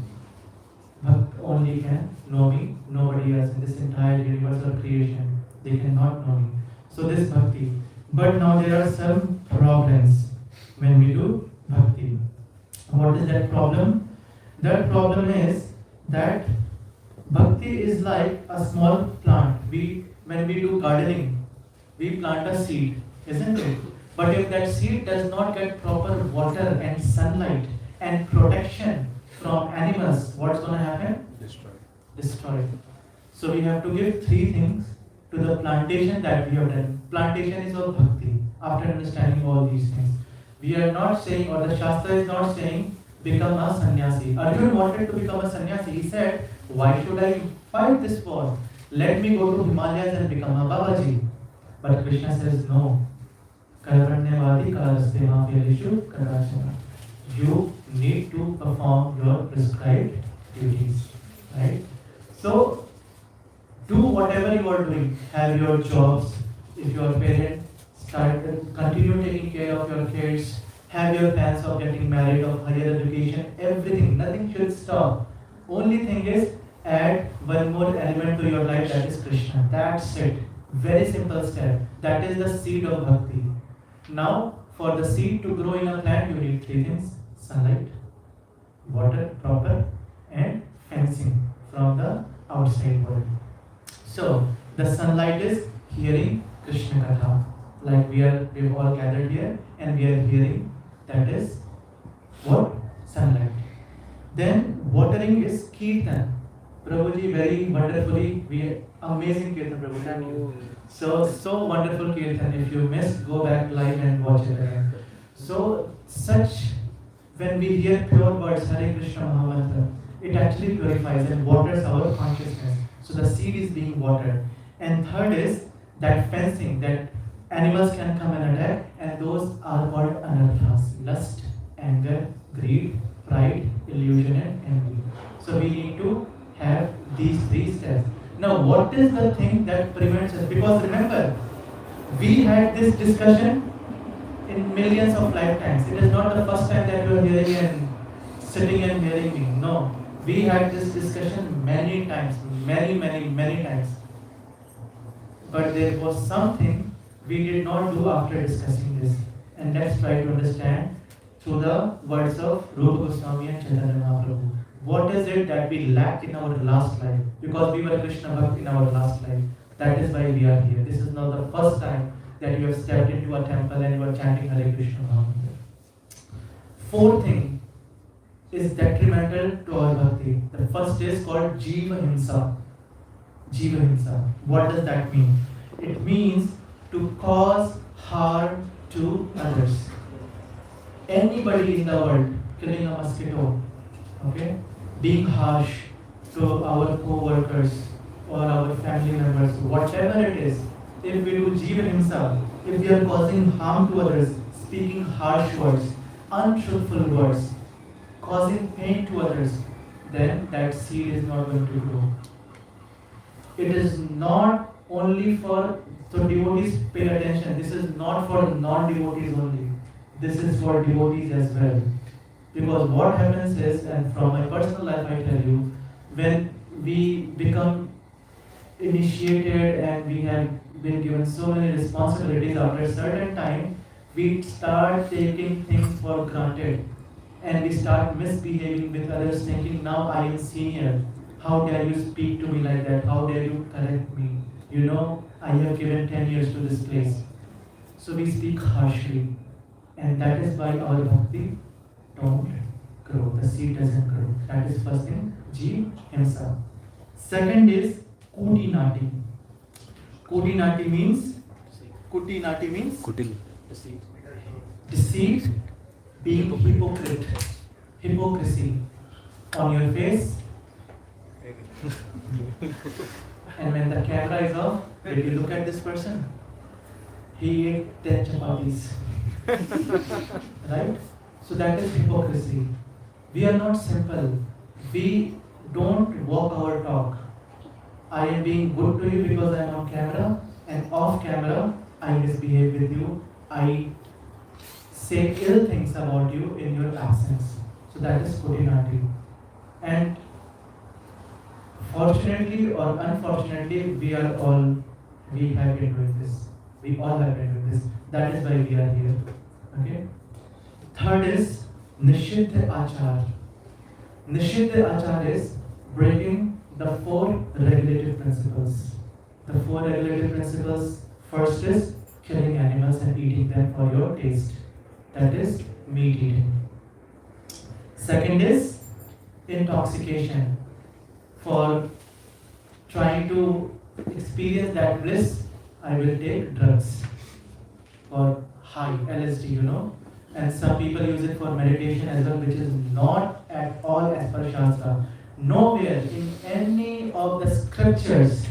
Bhakt only can know me, nobody else in this entire universe or creation. They cannot know me. So this bhakti. But now there are some problems when we do bhakti. What is that problem? That problem is that bhakti is like a small plant. When we do gardening, we plant a seed, isn't it? But if that seed does not get proper water and sunlight and protection from animals, what's going to happen? Destroy. So we have to give three things to the plantation that we have done. Plantation is of bhakti, after understanding all these things. We are not saying, or the Shastra is not saying, become a sannyasi. Arjuna wanted to become a sannyasi. He said, why should I fight this war? Let me go to Himalayas and become a Babaji. But Krishna says, no. You need to perform your prescribed duties. Right? So, do whatever you are doing. Have your jobs. If you are a parent, continue taking care of your kids. Have your plans of getting married, of higher education, everything. Nothing should stop. Only thing is, add one more element to your life, that is Krishna. That's it. Very simple step. That is the seed of bhakti. Now, for the seed to grow in a plant, you need three things: sunlight, water proper, and fencing from the outside world. So the sunlight is hearing Krishna Katha. Like we've all gathered here and we are hearing, that is what? Sunlight. Then watering is Kirtan. Prabhuji very wonderfully, amazing Kirtan, Prabhu, thank you. So wonderful Kirtan. If you missed, go back live and watch it again. So when we hear pure words, Hare Krishna Mahamantra, it actually purifies and waters our consciousness. So the seed is being watered. And third is that fencing, that animals can come and attack, and those are called anarthas: lust, anger, greed, pride, illusion, and envy. So we need to have these three steps. Now, what is the thing that prevents us? Because remember, we had this discussion in millions of lifetimes. It is not the first time that you are hearing and sitting and hearing me. No, we had this discussion many times, many times. But there was something we did not do after discussing this. And let's try to understand through the words of Rupa Goswami and Chaitanya Mahaprabhu. What is it that we lacked in our last life? Because we were Krishna Bhakt in our last life. That is why we are here. This is not the first time that you have stepped into a temple and you are chanting Hare Krishna Mahamantra. Fourth thing is detrimental to our bhakti. The first is called Jiva Himsa. Jiva Himsa. What does that mean? It means to cause harm to others. Anybody in the world killing a mosquito, okay, being harsh to our co-workers or our family members, whatever it is, if we do Jiva Himsa, if we are causing harm to others, speaking harsh words, untruthful words, causing pain to others, then that seed is not going to grow. It is not only for, so devotees pay attention, this is not for non-devotees only, this is for devotees as well. Because what happens is, and from my personal life I tell you, when we become initiated and we have been given so many responsibilities, after a certain time, we start taking things for granted. And we start misbehaving with others, thinking, now I am senior. How dare you speak to me like that? How dare you correct me? You know, I have given 10 years to this place. So we speak harshly. And that is why our bhakti don't grow. The seed doesn't grow. That is first thing, Jiva Himsa. Second is Kuti Nati. Kuti Nati means Kutil. deceit, being hypocrite, hypocrisy on your face. And when the camera is off, did you look at this person? He ate 10 chapatis. Right? So that is hypocrisy. We are not simple. We don't walk our talk. I am being good to you because I am on camera, and off camera I misbehave with you. I say ill things about you in your absence. So that is Kutinati. And fortunately or unfortunately, we have been doing this. We all have been doing this. That is why we are here. Okay. Third is Nishiddha Achar. Nishiddha Achar is breaking the 4 regulative principles. The 4 regulative principles, first is killing animals and eating them for your taste. That is meat eating. Second is intoxication. For trying to experience that bliss, I will take drugs or high, LSD, you know. And some people use it for meditation as well, which is not at all as per Shastra. Nowhere in any of the scriptures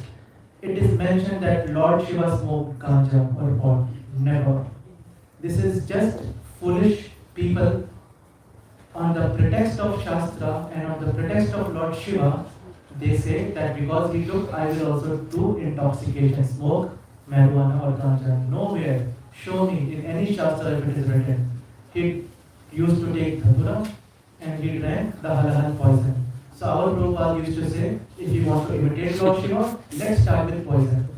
it is mentioned that Lord Shiva smoked ganja or pot. Never. This is just foolish people on the pretext of Shastra and on the pretext of Lord Shiva. They say that because he took, I will also do intoxication, smoke marijuana or ganja. Nowhere. Show me in any Shastra if it is written. He used to take dhatura and he drank the halal poison. So our Prabhupada used to say, if you want to imitate Lord Shiva, let's start with poison.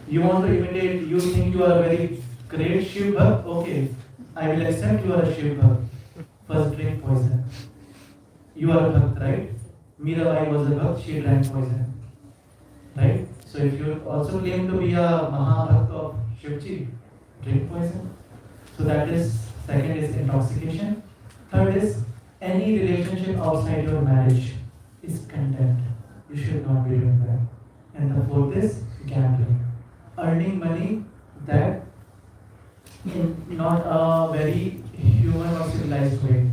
You want to imitate, you think you are a very great Shiv Bhakt? Okay, I will accept you are a Shiv Bhakt. first drink poison. You are a bhakt, right? Mirabai was a bhakt, she drank poison. Right? So if you also claim to be a Mahabhakt of Shivji, drink poison. So that is, second is intoxication. Third is, any relationship outside your marriage is contempt. You should not be doing that. And the fourth is gambling. Earning money that in not a very human or civilized way,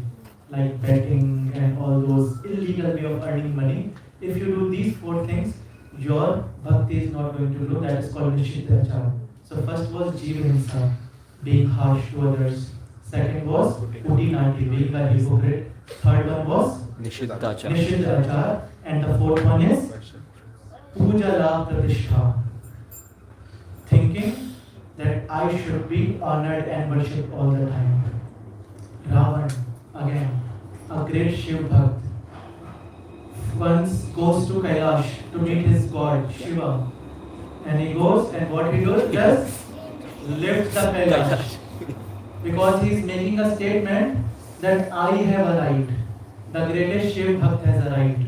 like betting and all those illegal way of earning money. If you do these four things, your bhakti is not going to grow. That is called Nishiddhachara. So first was Jiva Himsa, being harsh to others. Second was Utinati, being a hypocrite. Third one was Nishiddhachara. And the fourth one is Puja La Pratishtha, thinking that I should be honored and worshipped all the time. Ravan, again, a great Shiv Bhakt, once goes to Kailash to meet his god Shiva, and he goes and what he does? Just lifts the Kailash, because he is making a statement that I have arrived. The greatest Shiv Bhakt has arrived.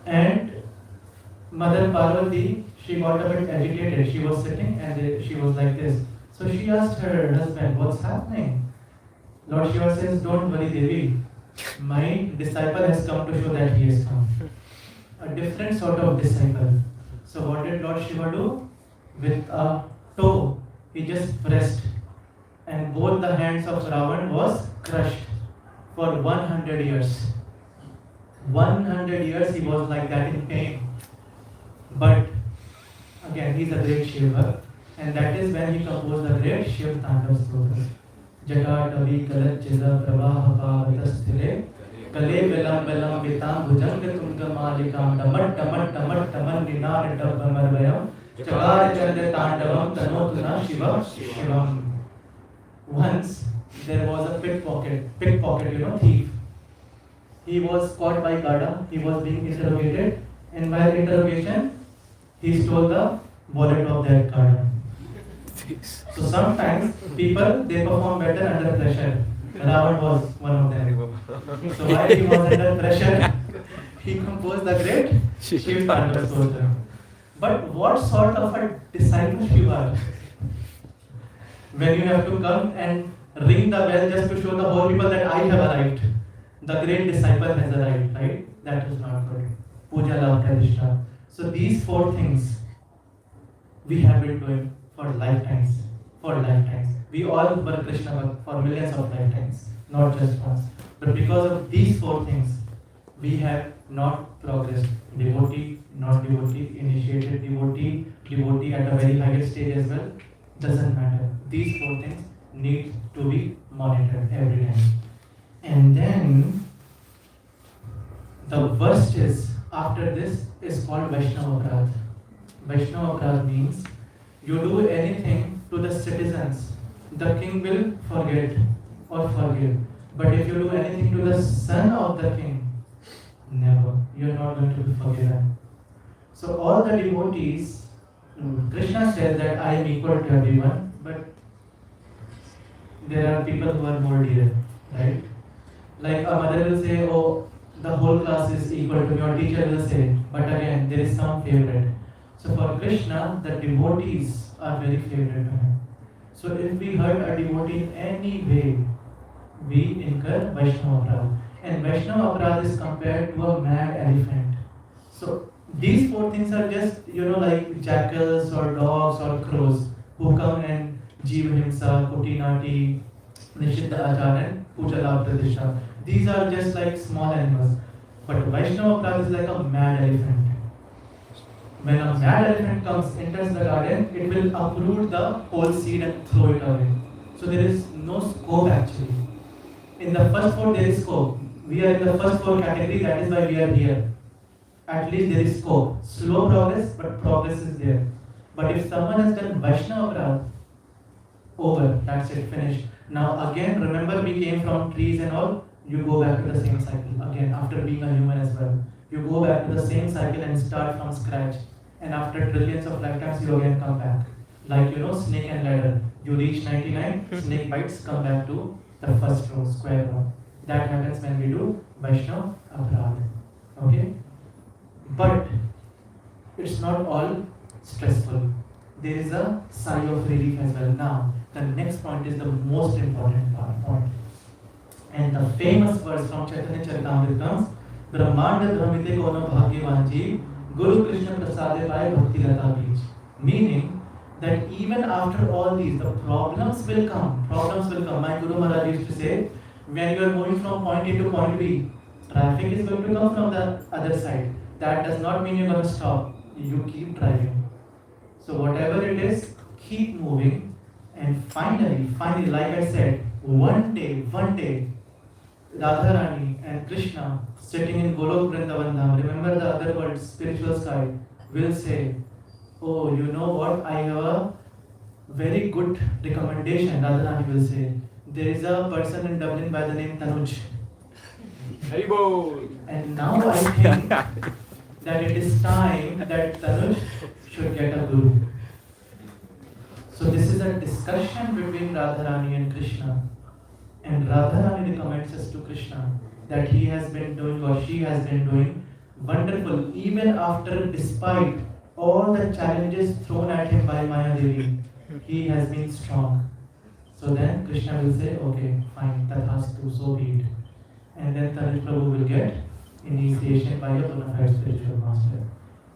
And Mother Parvati, she got a bit agitated. She was sitting and she was like this. So she asked her husband, what's happening? Lord Shiva says, don't worry Devi. My disciple has come to show that he has come. A different sort of disciple. So what did Lord Shiva do? With a toe, he just pressed. And both the hands of Ravan was crushed for 100 years. 100 years he was like that in pain. But again, he is a great Shiva, and that is when he composed the great Shiv Tandav Stotra. Jata Tavi Kalat Chida Pravaha Pavatasthire Kale Velam Velam Vitam Bhujanga Tunga Malikam Damat Damat Damat Daman Dinar Dabbamarvayam Chagar Chanda Tandavam Tanotuna Shiva Shivam. Once there was a pickpocket, thief. He was caught by Gada, he was being interrogated, and while interrogation, he stole the wallet of that Gada. So sometimes people, they perform better under pressure. Ravan was one of them. So while he was under pressure, he composed the great Shiv Tandav Stotra. But what sort of a disciple you are? When you have to come and ring the bell just to show the whole people that I have arrived. The great disciple has arrived, right? That is not good. Puja La Pratishtha. So these four things we have been doing for lifetimes. We all were Krishna for millions of lifetimes, not just once. But because of these four things, we have not progressed. Devotee, not devotee, initiated devotee, devotee at a very highest stage as well. Doesn't matter. These four things need to be monitored every time. And then the worst is, after this, is called Vaishnava Aparadh. Vaishnava Aparadh means you do anything to the citizens, the king will forget or forgive. But if you do anything to the son of the king, never. You are not going to be forgiven. So all the devotees, Krishna says that I am equal to everyone, but there are people who are more dear, right? Like a mother will say, oh, the whole class is equal to me, or teacher will say, but again, there is some favorite. So for Krishna, the devotees are very favorite to him. So if we hurt a devotee in any way, we incur Vaishnava Aparadh. And Vaishnava Aparadh is compared to a mad elephant. So these four things are just, like jackals or dogs or crows who come and Jiva Himsa, Kutinati, Nishiddhachara and Puja La Pratishtha. These are just like small animals. But Vaishnava Aparadh is like a mad elephant. When a mad elephant comes, enters the garden, it will uproot the whole seed and throw it away. So there is no scope actually. In the first four there is scope. We are in the first four category, that is why we are here. At least there is scope. Slow progress, but progress is there. But if someone has done Vaishnava Aparadh, over, that's it, finished. Now again, remember we came from trees and all, you go back to the same cycle again after being a human as well. You go back to the same cycle and start from scratch. And after trillions of lifetimes, you again come back. Like, snake and ladder. You reach 99, snake bites, come back to the first row, square row. That happens when we do Vaishnav Aparadha. Okay? But it's not all stressful. There is a sigh of relief as well. Now, the next point is the most important point. And the famous verse from Chaitanya Charitamrita comes, Brahmanda Brahmite Kono Bhagyavanji, Guru Krishna Prasade Pai Bhakti Lata Beach. Meaning that even after all these, the problems will come. My Guru Maharaj used to say, when you are moving from point A to point B, traffic is going to come from the other side. That does not mean you're going to stop. You keep driving. So whatever it is, keep moving. And finally, like I said, one day, Radharani and Krishna sitting in Golok Vrindavan Dham, remember the other world, spiritual sky, will say, oh, you know what, I have a very good recommendation. Radharani will say, there is a person in Dublin by the name Tanuj. And now I think that it is time that Tanuj should get a guru. So this is a discussion between Radharani and Krishna. And Radharani recommends us to Krishna that he has been doing or she has been doing wonderful even after, despite all the challenges thrown at him by Maya Devi, he has been strong. So then Krishna will say, okay, fine, tathastu, so be it. And then Tanuj Prabhu will get initiation by a bona fide spiritual master.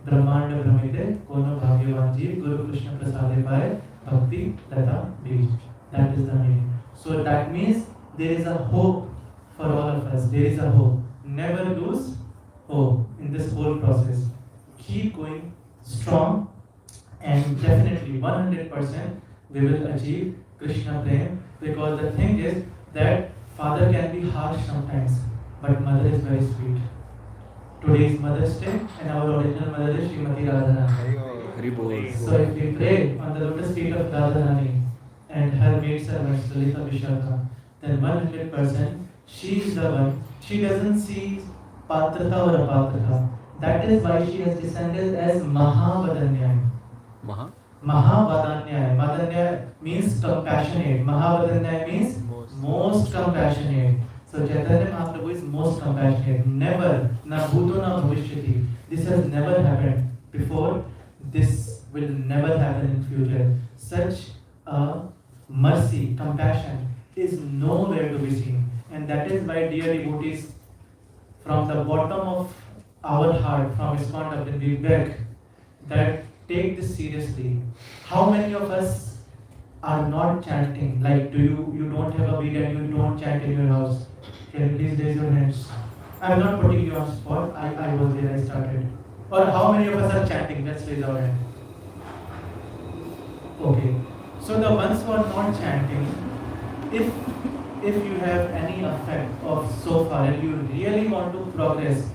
Brahmanda Brahmite Kono Bhagyavanji Guru Krishna Prasade Pai Bhakti Lata Beach. That is the meaning. So that means there is a hope for all of us. There is a hope. Never lose hope in this whole process. Keep going strong, and definitely 100% we will achieve Krishna Prem, because the thing is that father can be harsh sometimes, but mother is very sweet. Today is Mother's Day, and our original mother is Srimati Radharani. So if we pray on the lotus feet of Radharani and her maid servants, Lalita Vishaka, then 100% she is the one. She doesn't see patrata or apatrata. That is why she has descended as Mahavadanyaya. Mahavadanyaya. Vadanyaya means compassionate. Mahavadanyaya means most compassionate. So Chaitanya Mahaprabhu is most compassionate. Never, na bhuto na bhavishyati. This has never happened before. This will never happen in future. Such a mercy, compassion is nowhere to be seen. And that is why, dear devotees, from the bottom of our heart, from ISKCON Dublin, we beg that take this seriously. How many of us are not chanting? Like, do you don't have a bead and you don't chant in your house? Can you please raise your hands? I am not putting you on spot. I was there, I started. Or how many of us are chanting? Let's raise our hand. Okay. So the ones who are not chanting, if you have any effect of so far and you really want to progress,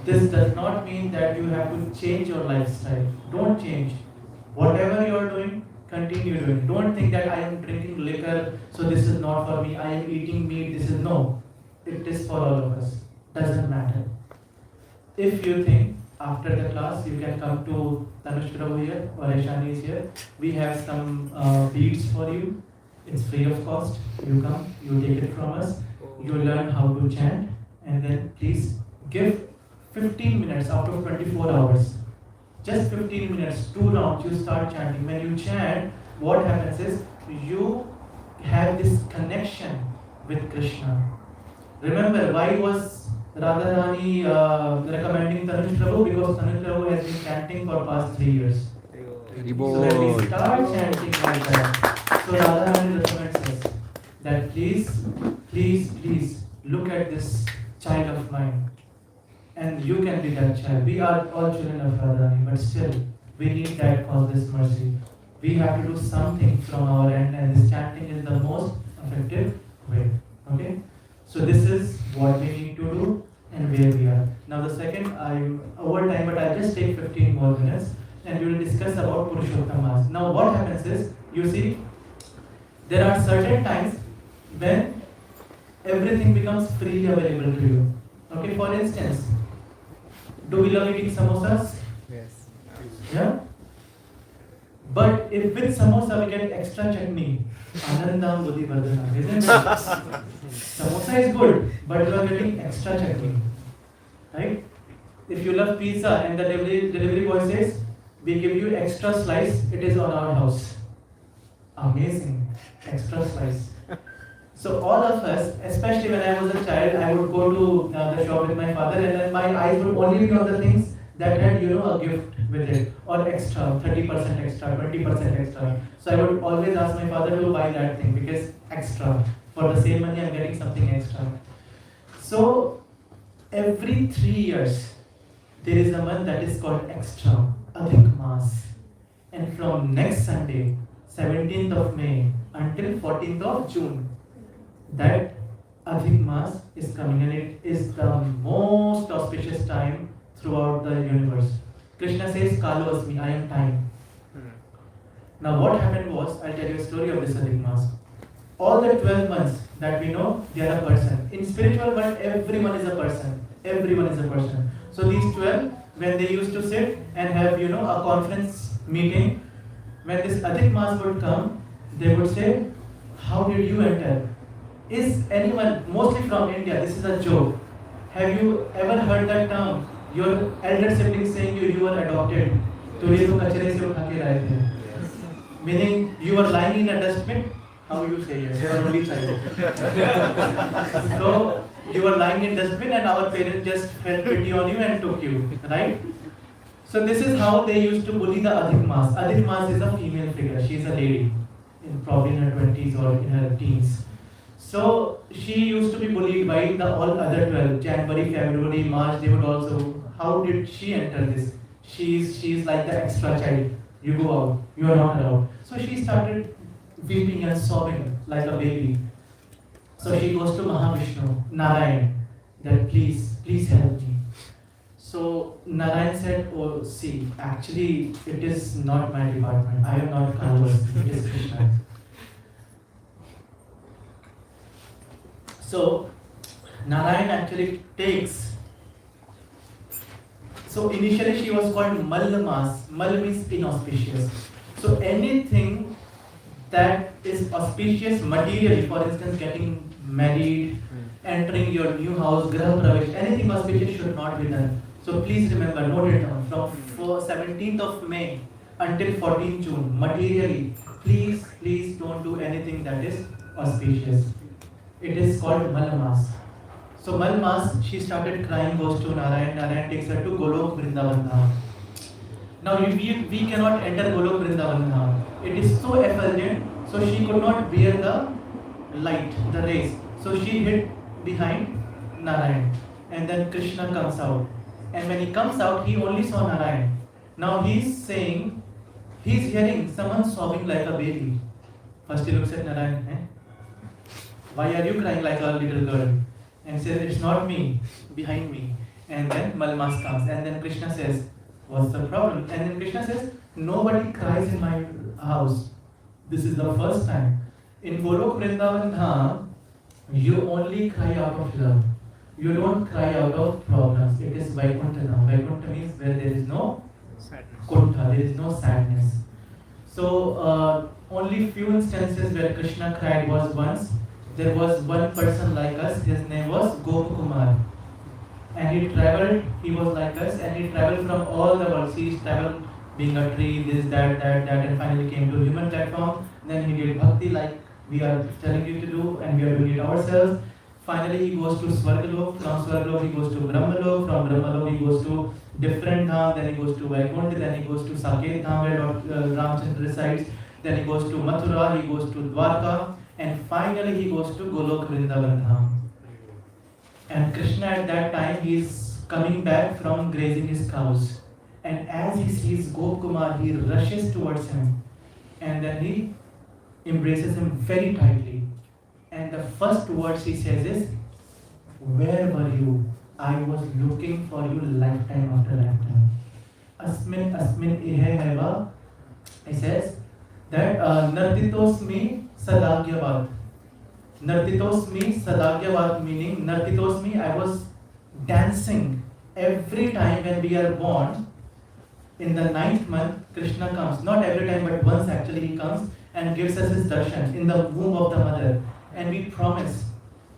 this does not mean that you have to change your lifestyle. Don't change. Whatever you are doing, continue doing. Don't think that I am drinking liquor, so this is not for me. I am eating meat, this is no. It is for all of us. Doesn't matter. If you think after the class you can come to Tanush Prabhu here or Aishani is here, we have some beads for you. It's free of cost. You come, you take it from us, you learn how to chant, and then please give 15 minutes out of 24 hours. Just 15 minutes, 2 rounds, you start chanting. When you chant, what happens is you have this connection with Krishna. Remember, why was Radharani recommending Tanuj Prabhu? Because Tanuj Prabhu has been chanting for past 3 years. So when we start chanting like that, so Radharani recommends us that please look at this child of mine. And you can be that child. We are all children of Radharani, but still, we need that causeless mercy. We have to do something from our end, and this chanting is the most effective way. Okay? So this is what we need to do and where we are. Now the second, I'm over time, but I'll just take 15 more minutes and we will discuss about Purushottam Maas. Now what happens is, you see, there are certain times when everything becomes freely available to you. Okay, for instance, do we love eating samosas? Yes. Yeah? But But if with samosa we get extra chutney, anandam buddhi vardhanam, isn't it? Samosa is good, but you are getting extra chutney, right? If you love pizza and the delivery boy says, we give you extra slice, it is on our house. Amazing, extra slice. So all of us, especially when I was a child, I would go to the shop with my father, and then my eyes would only be on the things that had, a gift with it, or extra, 30% extra, 20% extra. So I would always ask my father to buy that thing because extra. For the same money, I'm getting something extra. So every 3 years, there is a month that is called extra, Adhik Maas. And from next Sunday, 17th of May until 14th of June, that Adhik Maas is coming, and it is the most auspicious time throughout the universe. Krishna says, Kalo Asmi, I am time. Now what happened was, I'll tell you a story of this Adhik Maas. All the 12 months that we know, they are a person. In spiritual world, everyone is a person. Everyone is a person. So these 12, when they used to sit and have, a conference meeting, when this Adhik Maas would come, they would say, how did you enter? Is anyone, mostly from India, this is a joke. Have you ever heard that term? Your elder sibling saying you were adopted. Meaning you were lying in a dustbin. How you say yes? You are only child. So you were lying in dustbin and our parents just felt pity on you and took you, right? So this is how they used to bully the Adhik Maas. Adhik Maas is a female figure. She is a lady, probably in her 20s or in her teens. So she used to be bullied by the all other 12, January, February, March. They would also, how did she enter this? She's like the extra child. You go out, you are not allowed. So she started weeping and sobbing like a baby. So she goes to Mahavishnu, Narayan, that please help me. So Narayan said, oh see, actually it is not my department. I am not Kalo, it is Krishna. So Narayan actually takes. So initially she was called Mal Maas. Mal means inauspicious. So anything that is auspicious materially, for instance, getting married, entering your new house, Graha Pravesh, anything auspicious should not be done. So please remember, note it down. From 17th of May until 14th June, materially, please don't do anything that is auspicious. It is called Mal Maas. So Mal Maas, she started crying, goes to Narayan. Narayan takes her to Golok Vrindavan Dham. Now we cannot enter Golok Vrindavan Dham. It is so effulgent, so she could not bear the light, the rays. So she hid behind Narayan. And then Krishna comes out. And when he comes out, he only saw Narayan. Now he's hearing someone sobbing like a baby. First he looks at Narayan. Why are you crying like a little girl? And says, it's not me, behind me. And then Mal Maas comes. And then Krishna says, what's the problem? And then Krishna says, nobody cries in my house. This is the first time. In Golok Vrindavan Dham, you only cry out of love. You don't cry out of problems. It is Vaikuntha Dham. Vaikuntha means where there is no kuntha, there is no sadness. So only few instances where Krishna cried was once. There was one person like us, his name was Gopakumar. And he traveled, he was like us, and he traveled from all the world. He traveled being a tree, this, that, and finally came to human platform. Then he did bhakti like we are telling you to do, and we are doing it ourselves. Finally he goes to Swargalok, from Swargalok he goes to Brahmalok, from Brahmalok he goes to different dham, then he goes to Vaikuntha, then he goes to Saket dham where Ramchandra resides, then he goes to Mathura, he goes to Dwarka, and finally he goes to Golok Vrindavan Dham. And Krishna at that time, he is coming back from grazing his cows. And as he sees Gopakumar, he rushes towards him. And then he embraces him very tightly. And the first words he says is, where were you? I was looking for you lifetime after lifetime. Asmin ihe heva. He says that Nartitosmi Sadagyavad. Nartitosmi Sadagyavad meaning Nartitosmi, I was dancing every time when we are born. In the 9th month, Krishna comes. Not every time, but once actually he comes and gives us his darshan in the womb of the mother. And we promise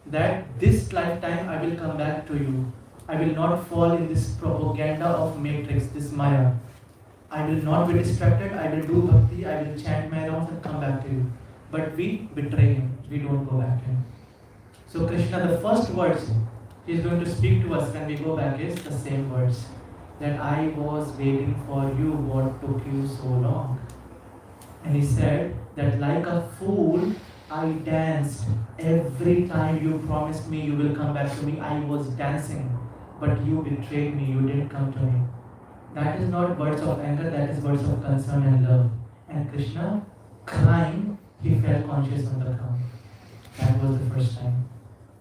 that this lifetime I will come back to you. I will not fall in this propaganda of matrix, this Maya. I will not be distracted, I will do bhakti, I will chant my rounds and come back to you. But we betray him, we don't go back to him. So Krishna, the first words he is going to speak to us when we go back is the same words. That I was waiting for you, what took you so long? And he said that like a fool, I danced. Every time you promised me you will come back to me, I was dancing. But you betrayed me, you didn't come to me. That is not words of anger, that is words of concern and love. And Krishna, crying, he felt conscious on the ground. That was the first time.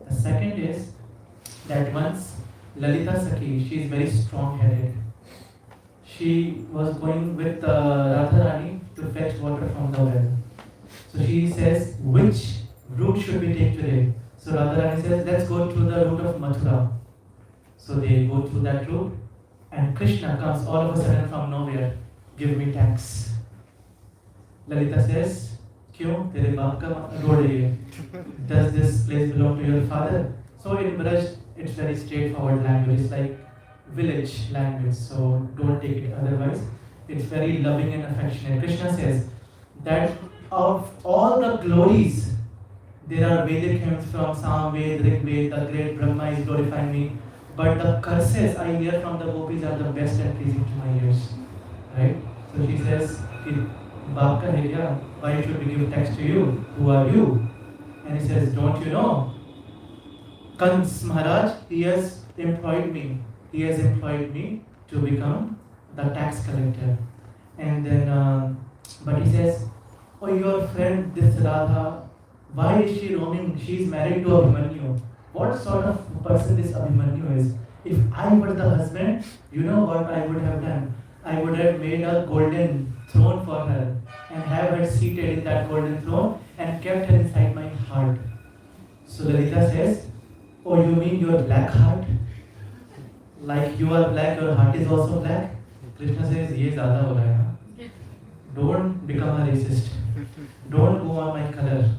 The second is that once Lalita Sakhi, she is very strong-headed. She was going with Radharani to fetch water from the well. So she says, which route should we take today? So Radharani says, let's go through the route of Mathura. So they go through that route. And Krishna comes all of a sudden from nowhere. Give me tax. Lalita says, Kyun? Tere baap ka road hai ye? Does this place belong to your father? So in Braj, it's very straightforward language. It's like village language. So don't take it otherwise. It's very loving and affectionate. Krishna says that of all the glories, there are Vedic hymns from Samved, Rigved, the great Brahma is glorifying me. But the curses I hear from the gopis are the best and pleasing to my ears. Right? So she says, Baap ka hai kya? Why should we give tax to you? Who are you? And he says, don't you know? Kans Maharaj, he has employed me. He has employed me to become the tax collector. And then, but he says, oh, your friend, this Radha, why is she roaming? She is married to Abhimanyu. What sort of person this Abhimanyu is? If I were the husband, you know what I would have done? I would have made a golden throne for her and have her seated in that golden throne and kept her inside my heart. So Lalita says, oh, you mean your black heart? Like you are black, your heart is also black? Krishna says, ye zyada ho raha hai. Don't become a racist. Don't go on my color.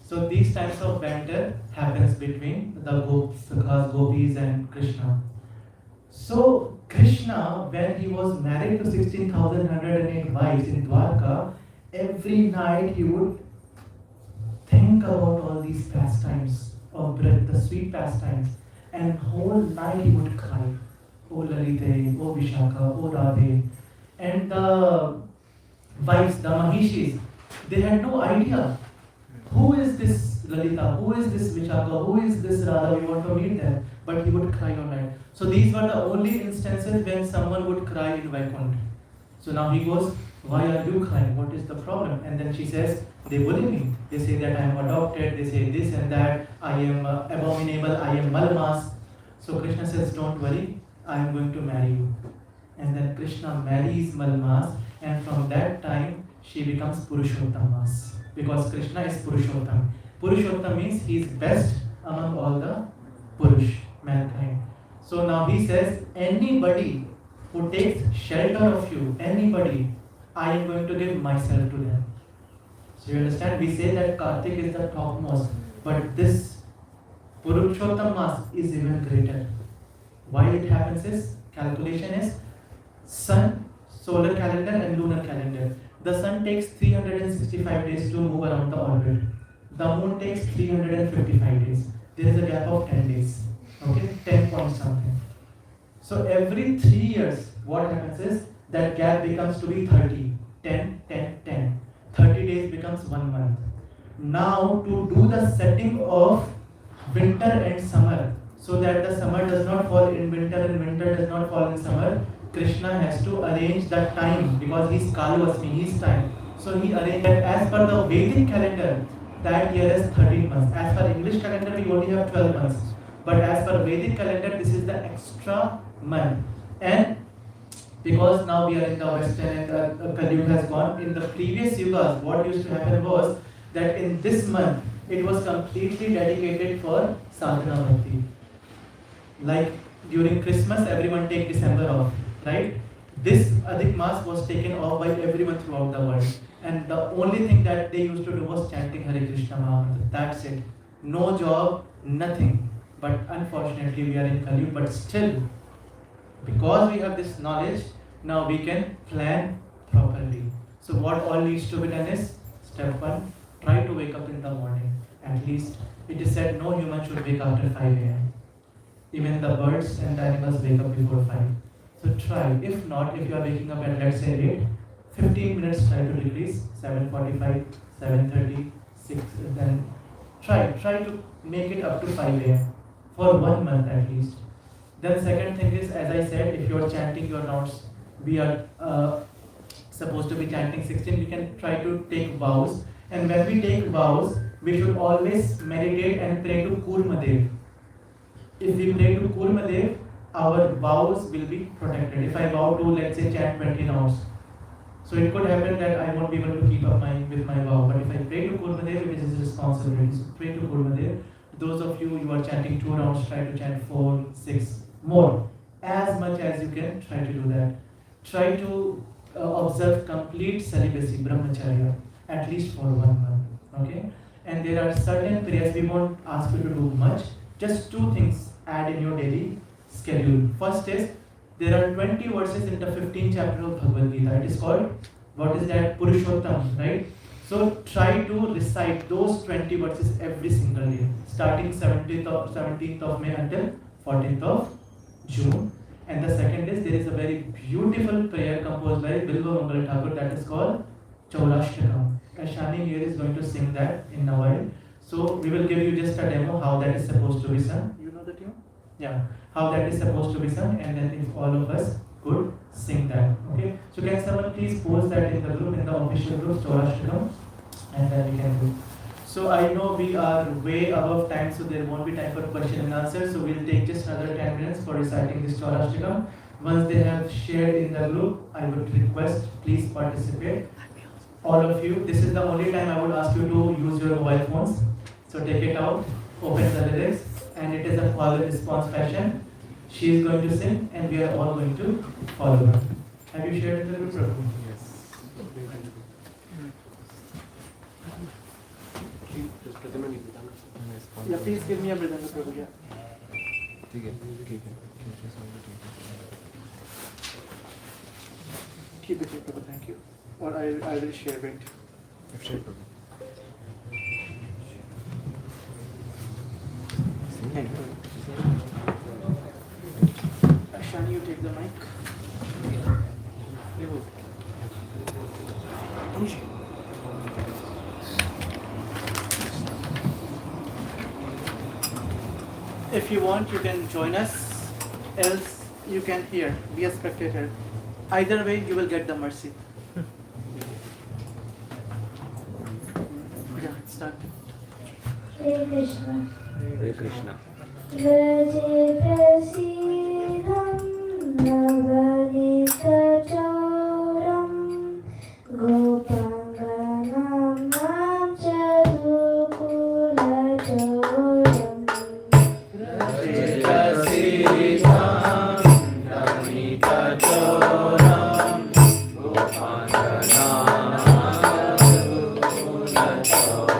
So these types of banter happens between the gopis and Krishna. So Krishna, when he was married to 16,108 wives in Dwarka, every night he would think about all these pastimes of breath, the sweet pastimes, and whole night he would cry. Oh Lalite, oh Vishaka, oh Radhe. And the wives, the Mahishis, they had no idea. Who is this Lalita? Who is this Vishaka? Who is this Radha? We want to meet them. But he would cry all night. So these were the only instances when someone would cry in Vaikuntha. So now he goes, why are you crying? What is the problem? And then she says, they bully me. They say that I am adopted. They say this and that. I am abominable. I am Maas. So Krishna says, don't worry. I am going to marry you. And then Krishna marries Maas. And from that time, she becomes Purushottam Maas. Because Krishna is Purushottam. Purushottam means he is best among all the Purush, mankind. So now he says, anybody who takes shelter of you, anybody, I am going to give myself to them. So you understand, we say that Kartik is the topmost, but this Purushottam Maas is even greater. Why it happens is, calculation is sun, solar calendar and lunar calendar. The sun takes 365 days to move around the orbit. The moon takes 355 days. There is a gap of 10 days. Okay, 10 point something. So every 3 years, what happens is that gap becomes to be 30. 10, 10, 10. 30 days becomes 1 month. Now to do the setting of winter and summer, so that the summer does not fall in winter and winter does not fall in summer, Krishna has to arrange the time because he is Kaluvasmi, he is time. So he arranged that as per the Vedic calendar, that year is 13 months. As per English calendar, we only have 12 months. But as per Vedic calendar, this is the extra month. And because now we are in the Western and the Kali Yuga has gone, in the previous Yugas, what used to happen was that in this month, it was completely dedicated for sadhana bhakti. Like during Christmas, everyone take December off, right? This Adhik Maas was taken off by everyone throughout the world. And the only thing that they used to do was chanting Hare Krishna Mahamantra. That's it. No job, nothing. But unfortunately, we are in Kali, but still, because we have this knowledge, now we can plan properly. So what all needs to be done is, step 1, try to wake up in the morning. At least, it is said no human should wake after 5 a.m. Even the birds and the animals wake up before 5. So try. If not, if you are waking up at let's say 8, 15 minutes try to decrease, 7:45, 7:30, 6, then try to make it up to 5 a.m. for 1 month at least. Then second thing is, as I said, if you are chanting your notes, we are supposed to be chanting 16, we can try to take vows. And when we take vows, we should always meditate and pray to Kurmadev. If we pray to Kurmadev, our vows will be protected. If I vow to, let's say, chant 20 notes, so it could happen that I won't be able to keep up with my vow. But if I pray to Kurmadev, it is his responsibility. So pray to Kurmadev. Those of you who are chanting 2 rounds, try to chant 4, 6, more. As much as you can, try to do that. Try to observe complete celibacy, brahmacharya, at least for 1 month. Okay? And there are certain prayers, we won't ask you to do much. Just 2 things add in your daily schedule. First is, there are 20 verses in the 15th chapter of Bhagavad-gita. It is called, what is that? Purushottam, right? So try to recite those 20 verses every single day, starting 17th of May until 14th of June. And the second is, there is a very beautiful prayer composed by Bilva Mangal Thakur that is called Chaurashtakam. Ashani here is going to sing that in a while. So we will give you just a demo how that is supposed to be sung. You know the tune? Yeah. How that is supposed to be sung, and then if all of us could sing that. Okay. So can someone please post that in the group, in the official group, Chaurashtakam, and then we can do. So I know we are way above time, so there won't be time for question and answer. So we'll take just another 10 minutes for reciting this Chaurashtakam. Once they have shared in the group, I would request, please participate. All of you, this is the only time I would ask you to use your mobile phones. So take it out, open the lyrics, and it is a call and response fashion. She is going to sing, and we are all going to follow her. Have you shared in the group, Prabhu? Yeah, please give me a Mridanga, Prabhu. Yeah. Keep it here, Prabhu. Thank you. Or I will share it. Share, Prabhu. Thank you. Shani, you take the mic. If you want, you can join us, else you can hear, be a spectator. Either way, you will get the mercy. Yeah, start. Hare Krishna. Hare Krishna. Vraje prasidham navadita chauram gopanganam nam chadukula chauram. Vraje prasidham navadita chauram gopanganam chadukula chauram.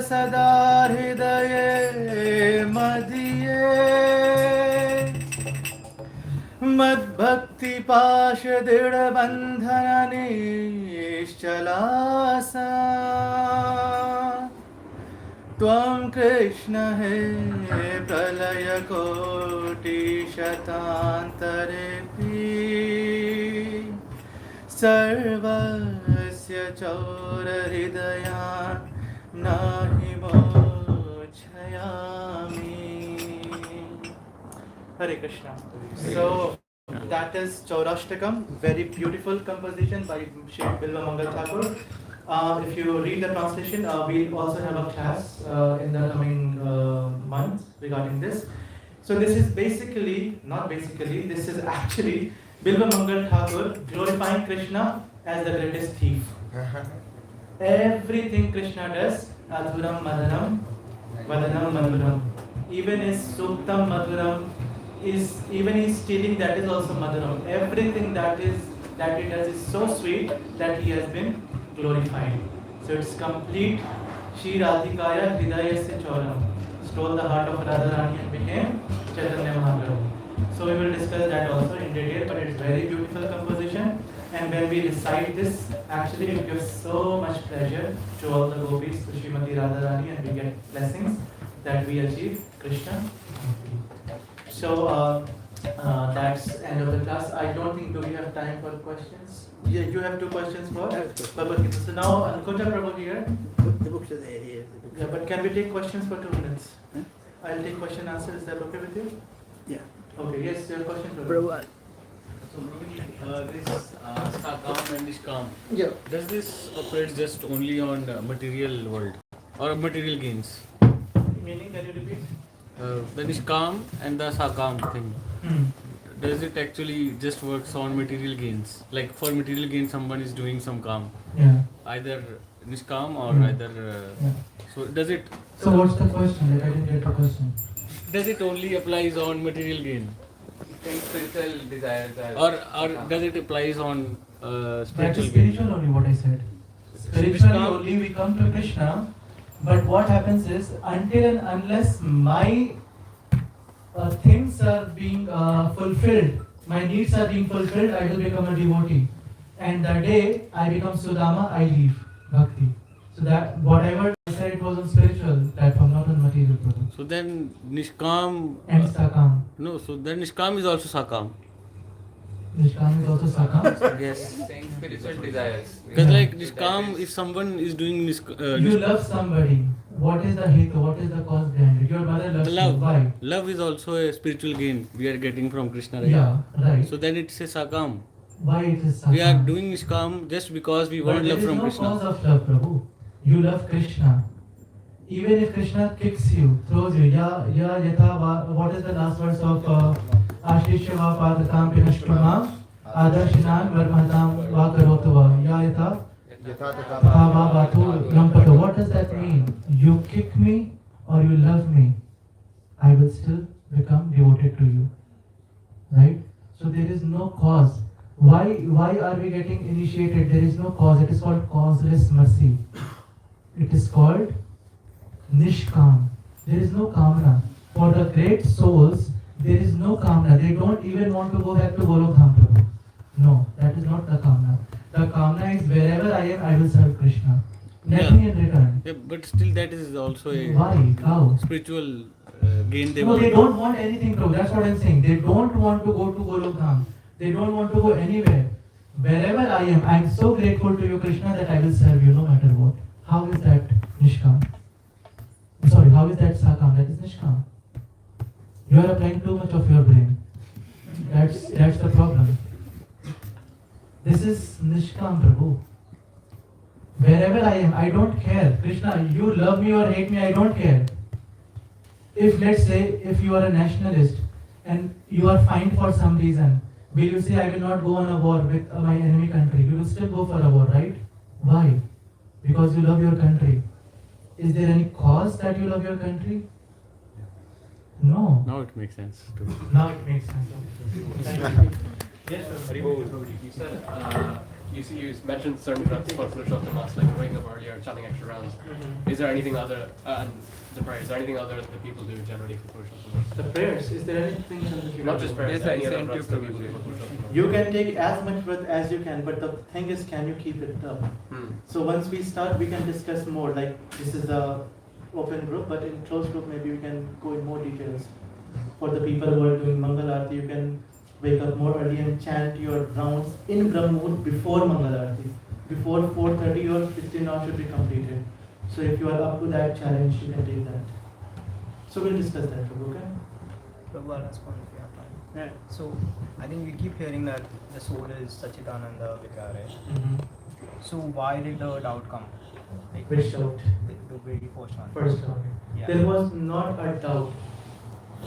सदा हृदये मदीये मद्भक्ति पाश दृढ़ बंधन निश्चलासा त्वं कृष्ण हे प्रलय कोटि शतान्तरेऽपि सर्वस्य चौरहृदयान् नाहि मोक्षयामि. Hare Krishna. So that is Chaurashtakam, very beautiful composition by Shri Bilva Mangal Thakur. If you read the translation, we'll also have a class in the coming months regarding this. So this is this is actually Bilva Mangal Thakur glorifying Krishna as the greatest thief. Everything Krishna does, Adhuram Madhanam, Vadanam Madhuram. Even his Suktam Madhuram is, even his stealing, that is also Madhuram. Everything that he does is so sweet that he has been glorified. So it's complete. Shri Radhikaya Hridayasya Chauram. Stole the heart of Radharani and became Chaitanya Mahaprabhu. So we will discuss that also in detail, but it's very beautiful composition. And when we recite this, actually it gives so much pleasure to all the gopis, to Srimati Radharani, and we get blessings that we achieve Krishna. So that's end of the class. I don't think, do we have time for questions? Yeah, you have 2 questions for Bhagavad-gita. So now, Kota Prabhu here. The books are there here. Yeah, but can we take questions for 2 minutes? Huh? I'll take question and answer. Is that okay with you? Yeah. Okay, yes, your question, Prabhu. This Sakam and Nishkam, Yeah. does this operate just only on material world or material gains? Meaning, can you repeat? The Nishkam and the Sakam thing, Hmm. does it actually just works on material gains? Like for material gain, someone is doing some kam, Yeah. either Nishkam or Hmm. either. Yeah. So does it? So what's the question? Like I didn't get the question. Does it only applies on material gain, Spiritual desires or does it applies on That spiritual is gain? spiritual only what I said. Spiritually only we come to Krishna, but what happens is until and unless my things are being fulfilled, my needs are being fulfilled, I will become a devotee. And the day I become Sudama, I leave bhakti. So that whatever I said, it was on spiritual platform, not on material platform. So then Nishkam. And Sakam. No, so then Nishkam is also Sakam. Nishkam is also Sakam. Yes. saying spiritual desires. Because like So that Nishkam, is- if someone is doing You love somebody. What is the hetu? What is the cause behind it? Your mother loves the you. love. Why? Love is also a spiritual gain we are getting from Krishna, right? Yeah, right. So then it's a Sakam. Why it is Sakam? We are doing Nishkam just because we want love from There is Krishna. no cause of love, Prabhu. You love Krishna. Even if Krishna kicks you, throws you, what is the last verse of Ashishya va padatam pinashtamam adarshinam varmahatam va karotava yata bhava bhatu lampato. What does that mean? You kick me or you love me, I will still become devoted to you. Right? So there is no cause. Why are we getting initiated? There is no cause. It is called causeless mercy. It is called Nishkam. There is no kamna. For the great souls, there is no kamna. They don't even want to go back to Golokdham Prabhu. No, that is not the kamna. The kamna is wherever I am, I will serve Krishna. Nothing in return. Yeah, but still that is also a Why? How? spiritual gain they No, want. they don't want anything, Prabhu. That's what I'm saying. They don't want to go to Golokdham. They don't want to go anywhere. Wherever I am, I am so grateful to you, Krishna, that I will serve you no matter what. How is that Nishkam? Sorry, how is that Sakam? That is Nishkam. You are applying too much of your brain. That's the problem. This is Nishkam, Prabhu. Wherever I am, I don't care. Krishna, you love me or hate me, I don't care. If let's say, if you are a nationalist and you are fined for some reason, will you say, I will not go on a war with my enemy country? You will still go for a war, right? Why? Because you love your country. Is there any cause that you love your country? No. Now it makes sense. Now it makes sense. Yes, sir. You said you mentioned certain grunts for Purushottam Maas, like waking up earlier, chanting extra rounds. Is there anything other the prayer? Is there anything other that people do generally for Purushottam Maas? The prayers, is there anything that you Not just prayers, Yes, any I other sent you grunts that people do for Purushottam Maas? You can take as much breath as you can, but the thing is, can you keep it up? So once we start, we can discuss more. Like this is a open group, but in closed group, maybe we can go in more details. For the people who are doing Mangal Aarti, you can wake up more early and chant your rounds in Brahm Muhurt before Mangal Aarti. Before 4:30, your 15 hours should be completed. So if you are up to that challenge, you can take that. So we'll discuss that, okay? Prabhu, I'll respond if you have time. Yeah. So I think we keep hearing that the soul is Sachidananda Vidyā, right? So why did the doubt come? Like Which doubt? The very first one. First doubt. Yeah. There was not a doubt.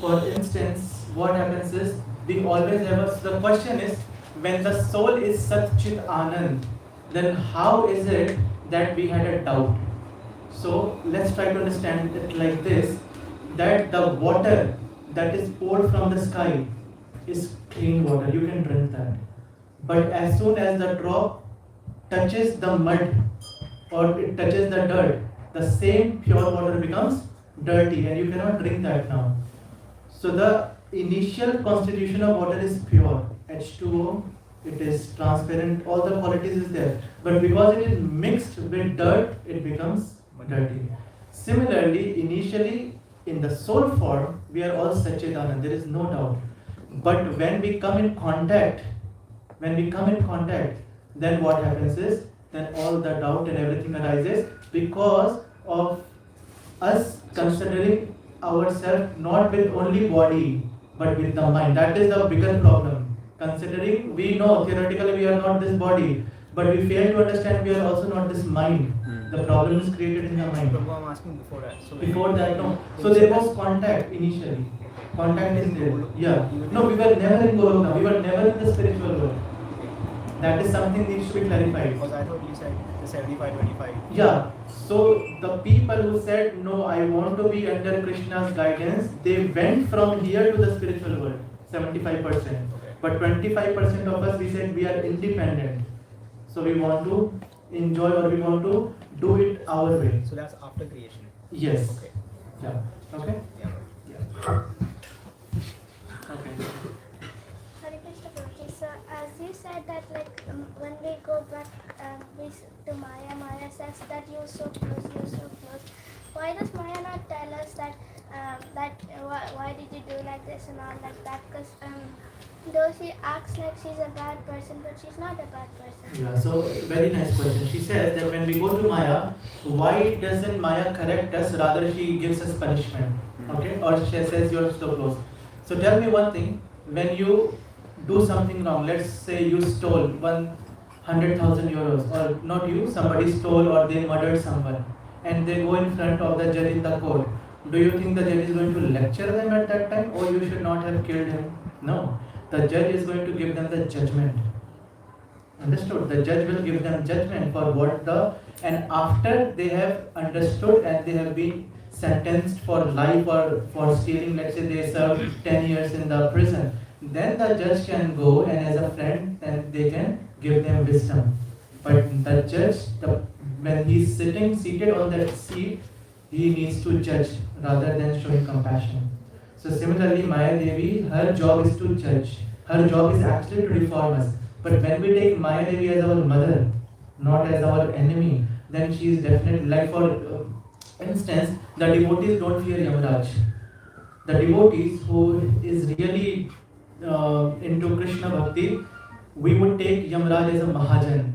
For instance, what happens is, we always have the question is, when the soul is Sat Chit Anand, then how is it that we had a doubt? So let's try to understand it like this, that the water that is poured from the sky is clean water, you can drink that. But as soon as the drop touches the mud or it touches the dirt, the same pure water becomes dirty and you cannot drink that now. So the initial constitution of water is pure, H2O, it is transparent, all the qualities is there. But because it is mixed with dirt, it becomes dirty. Similarly, initially in the soul form, we are all Satchidanand, there is no doubt. But when we come in contact, then what happens is, then all the doubt and everything arises because of us considering ourselves not with only body but with the mind. That is the bigger problem. Considering we know theoretically we are not this body, but we fail to understand we are also not this mind. The problem is created in the mind. Prabhu, I'm asking before that. So Before that, no. So there was contact initially. Contact is there. Yeah. No, we were never in Goloka. We were never in the spiritual world. That is something needs to be clarified. Because I thought you said the 75-25. Yeah. So the people who said no, I want to be under Krishna's guidance, they went from here to the spiritual world. 75%. But 25% of us, we said we are independent. So we want to enjoy or we want to do it our way. So that's after creation. Yes. Okay. Yeah. Okay. Yeah. Okay. Hare Krishna Prabhuji. So as you said that when we go back to Maya, Maya says that you're so close. Why does Maya not tell us that why did you do like this and all like that? Because though she acts like she's a bad person, but she's not a bad person. Yeah, so very nice question. She says that when we go to Maya, why doesn't Maya correct us, rather she gives us punishment? Okay? Or she says you're so close. So tell me one thing, when you do something wrong, let's say you stole 100,000 euros, or not you, somebody stole or they murdered someone, and they go in front of the judge in the court. Do you think the judge is going to lecture them at that time, or you should not have killed him? No. The judge is going to give them the judgment. Understood? The judge will give them judgment for and after they have understood and they have been sentenced for life or for stealing, let's say they served 10 years in the prison, then the judge can go and as a friend, then they can give them wisdom. But the judge, when he is seated on that seat, he needs to judge rather than showing compassion. So similarly, Maya Devi, her job is to judge. Her job is actually to reform us. But when we take Maya Devi as our mother, not as our enemy, then she is definitely, like for instance, the devotees don't fear Yamaraj. The devotees who is really into Krishna Bhakti, we would take Yamaraj as a Mahajan.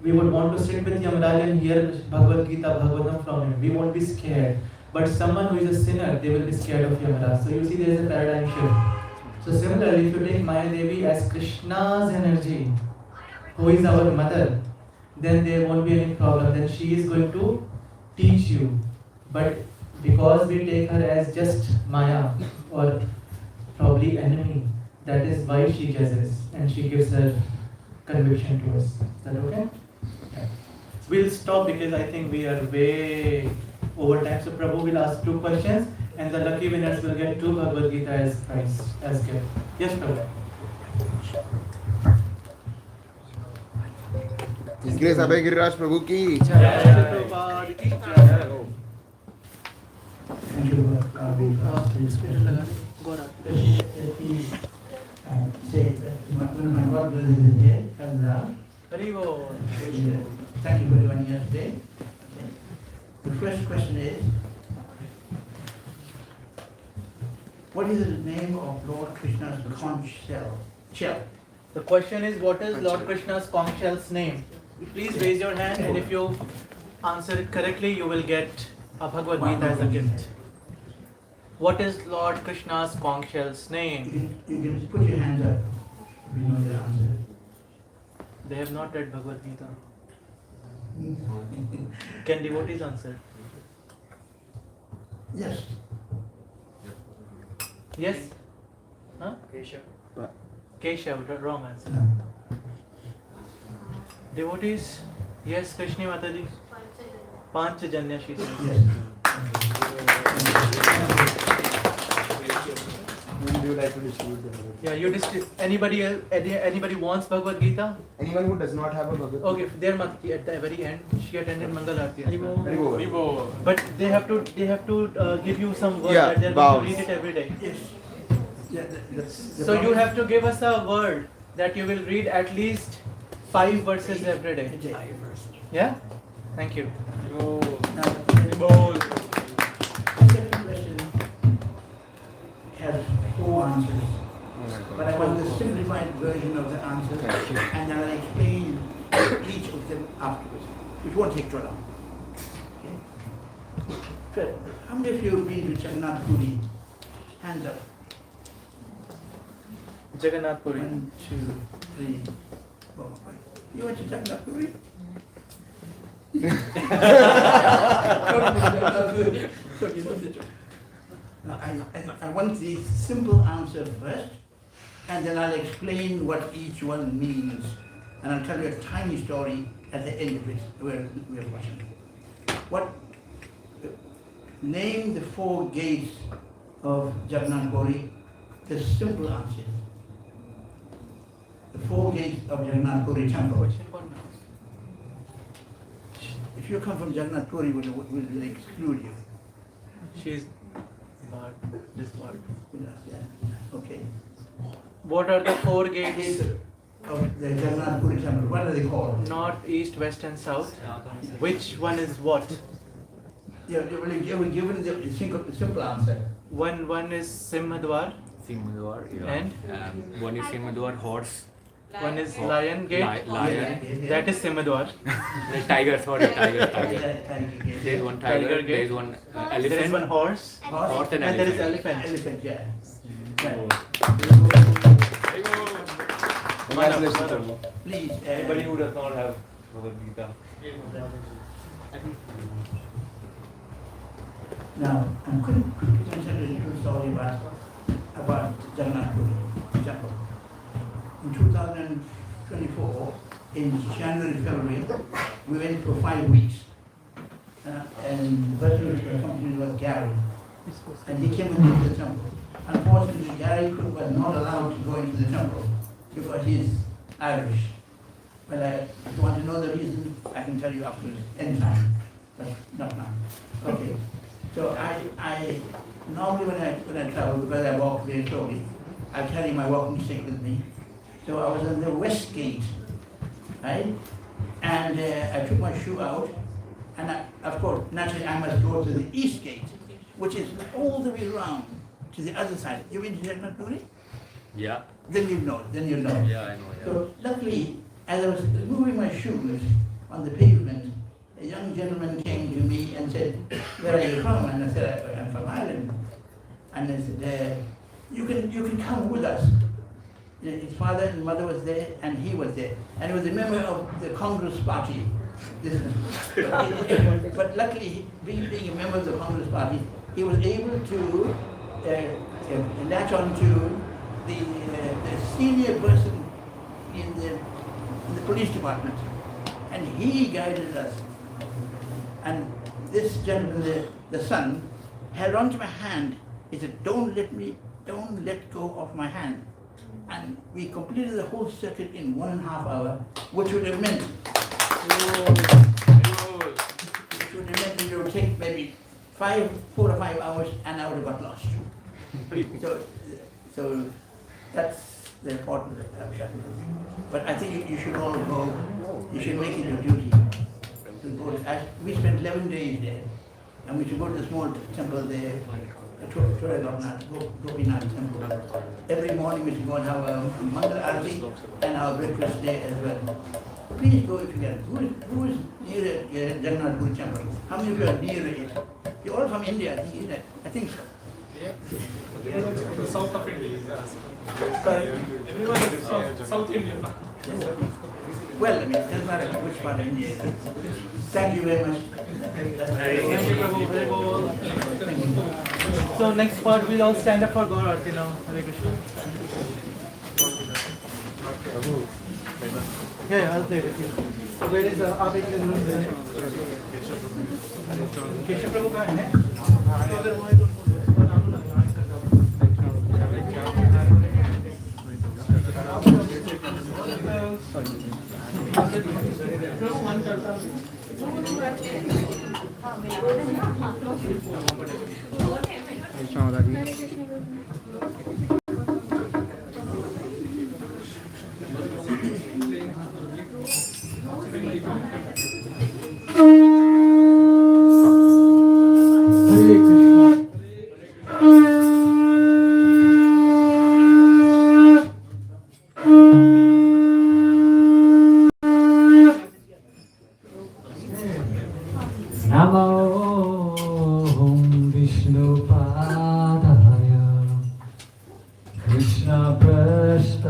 We would want to sit with Yamaraj and hear Bhagavad-gita, Bhagavatam from him. We won't be scared. But someone who is a sinner, they will be scared of Yamaraj. So you see there is a paradigm shift. So similarly, if you take Maya Devi as Krishna's energy, who is our mother, then there won't be any problem. Then she is going to teach you. But because we take her as just Maya or probably enemy, that is why she judges and she gives her conviction to us. Is that okay? Yeah. We'll stop because I think we are way over time. So Prabhu will ask 2 questions and the lucky winners will get 2 Bhagavad-gita as prize, as gift. Yes, Prabhu. His Grace Abhay Giriraj Prabhu ki. Thank you, say that my God is here, thank you for joining us today. The first question is, what is the name of Lord Krishna's conch shell? The question is, what is Lord Krishna's conch shell's name? Please raise your hand and if you answer it correctly, you will get a Bhagavad-gita as a gift. What is Lord Krishna's conch shell's name? You can put your hands up if you know the answer. They have not read Bhagavad-gita. Can devotees answer? Yes. Yes? Huh? Keshav, wrong answer. No. Devotees? Yes, Krishna Mataji? Panchajanya, she says. Yes. When do you like to distribute the Bhagavad Gita? Yeah, you anybody wants Bhagavad Gita? Anyone who does not have a Bhagavad Gita? Okay, there Mataji at the very end, she attended Mangal Aarti. Very good. But they have to give you some word Yeah, that they're going vows. to read it every day. Yes. Yeah, the So you have to give us a word that you will read at least 5 verses every day. Yeah? Thank you. Now, the second question has 4 answers. But I want the simplified version of the answer, and then I'll explain each of them afterwards, which won't take too long. Okay? So, how many of you have been to Jagannath Puri? Hands up. Jagannath Puri. 1, 2, 3, 4, 5. You went to Jagannath Puri? I want the simple answer first, and then I'll explain what each one means, and I'll tell you a tiny story at the end of it. We're watching. Name the 4 gates of Jagannath Puri. The simple answer. The 4 gates of Jagannath Puri temple. If you come from Jagannath Puri, we'll exclude you. She's barred, disbarred. Yeah. Okay. What are the 4 gates? Of the Jagannath Puri temple. What are they called? North, east, west and south. Which one is what? You were given the simple answer. One is Simhadwar Simhadwar, yeah. and One is Simhadwar, horse. one is Lion Gate. Lion. That is Simhadwar. Tiger, sorry, tiger. There is one Tiger tiger, gate. there is one elephant. There is one horse Horse and and there is elephant. elephant. Yeah. Congratulations, Prabhu. Please. Anybody who does not have Bhagavad-gita. Now, I'm going to tell you a little story about Jagannath Puri temple. In 2024, in January, February, we went for 5 weeks. And the person accompanied was Gary. And he came into the temple. Unfortunately, Gary was not allowed to go into the temple because he's Irish. But if you want to know the reason, I can tell you after any time, but not now. Okay. So I normally when I travel, because I walk very slowly, I carry my walking stick with me. So I was on the west gate, right? And I took my shoe out, and of course, naturally I must go to the east gate, which is all the way around to the other side. You been to Jagannath Puri? Yeah. Then you know. Yeah, I know. Yeah. So luckily, as I was moving my shoes on the pavement, a young gentleman came to me and said, "Where are you from?" And I said, "I'm from Ireland." And I said, "You can come with us." His father and mother was there, and he was there, and he was a member of the Congress Party. But luckily, being a member of the Congress Party, he was able to latch on to the senior person in the police department, and he guided us. And this gentleman, the son, held on to my hand. He said, don't let go of my hand." And we completed the whole circuit in 1.5 hours, which would have meant that it would take maybe 4 or 5 hours, and I would have got lost. So that's the importance of that. But I think you should all go. You should make it your duty to go. We spent 11 days there, and we should go to the small temple there, Gopinath temple. Every morning we should go and have a Mangal Aarti and our breakfast there as well. Please go if you can. Who is near Jagannath Puri temple? How many of you are near it? You're all from India, I think so. The south of India. Everyone is South Indian. Well, I mean, it doesn't matter which part of India it is. Thank you very much. Thank you, Prabhu. Very good. Thank you. So next part, we'll all stand up for God Aarti now. Hare Krishna. Yeah, I'll take it. So where is Abhay? Keshav Prabhu कहाँ है? तो अगर वो है तो Krishna Prasna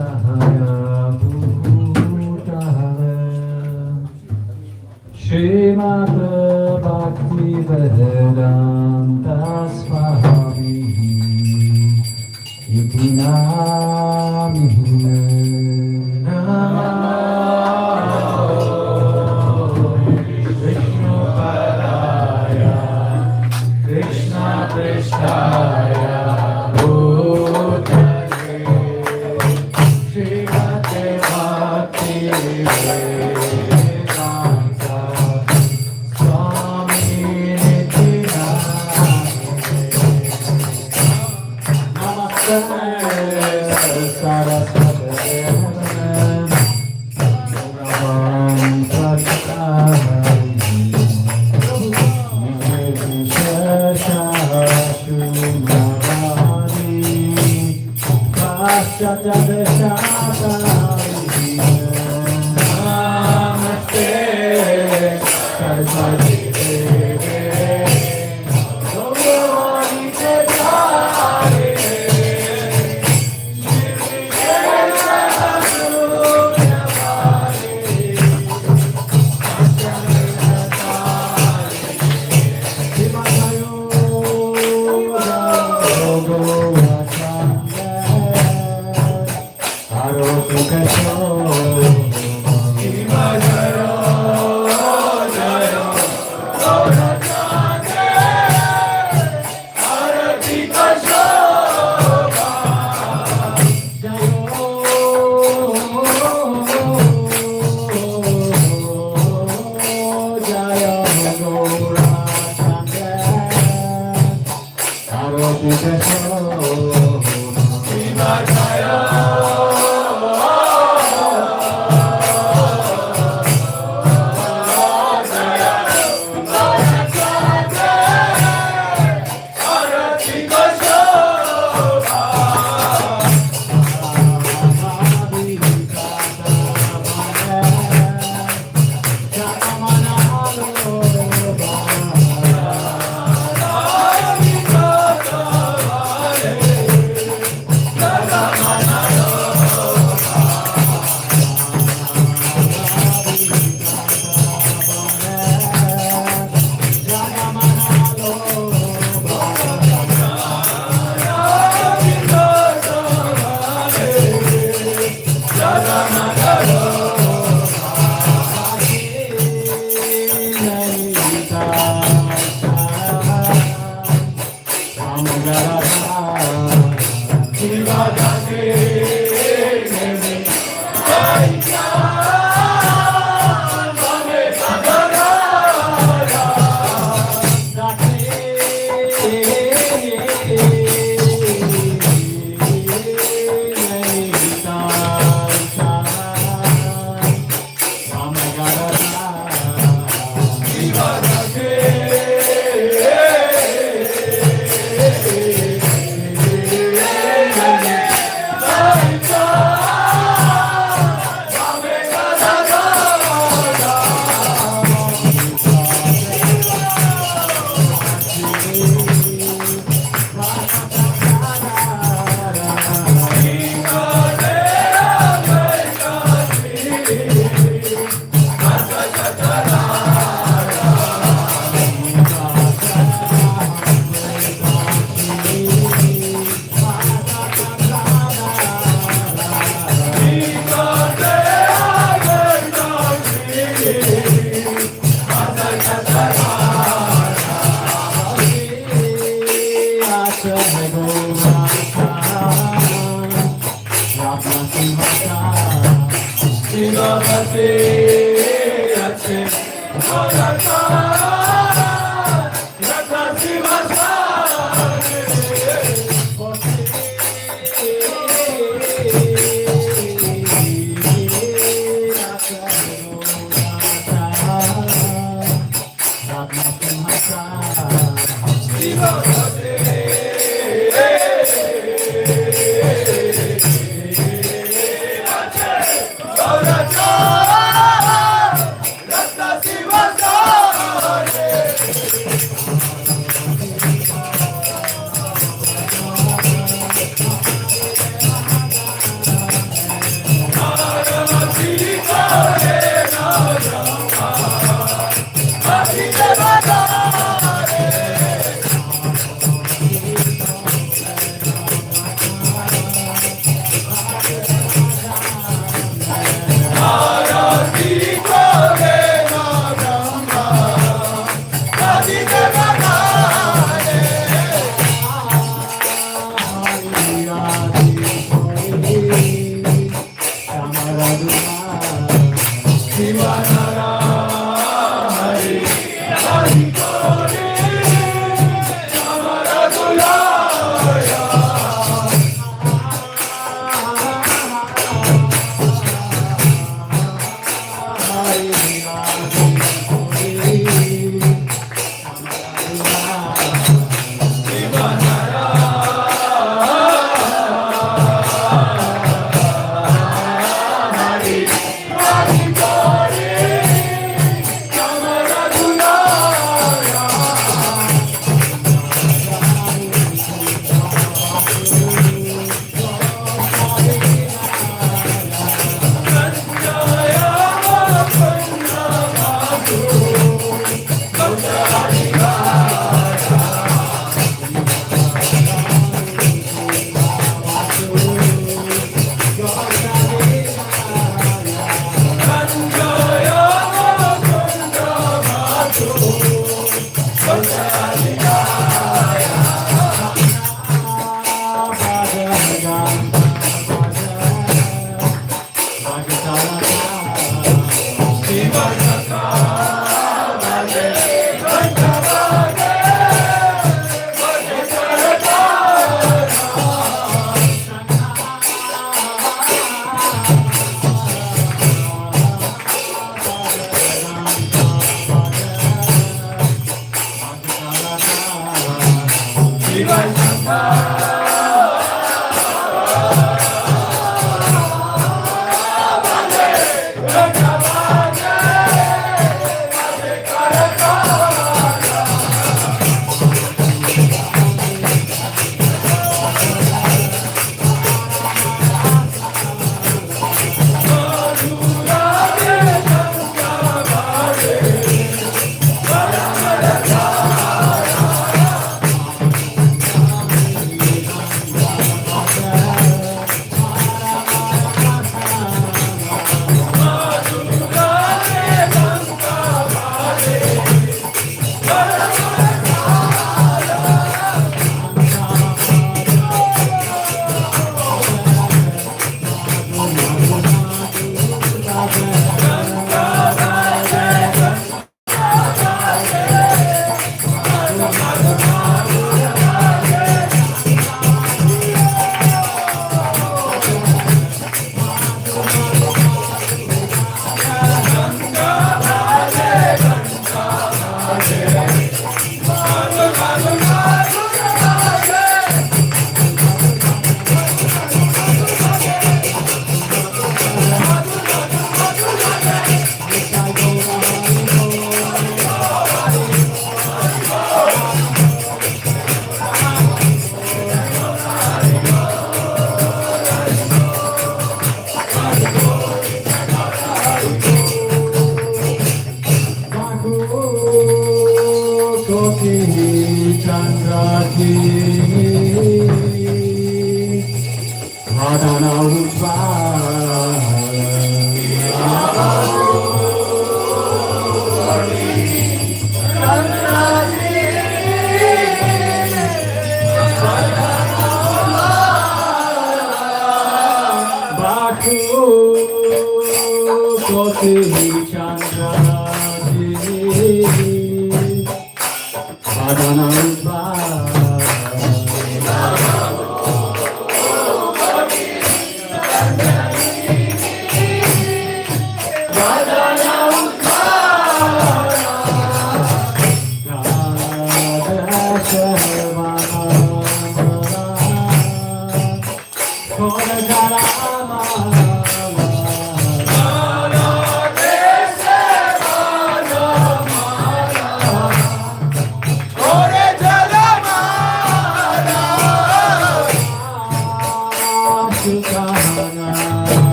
Rama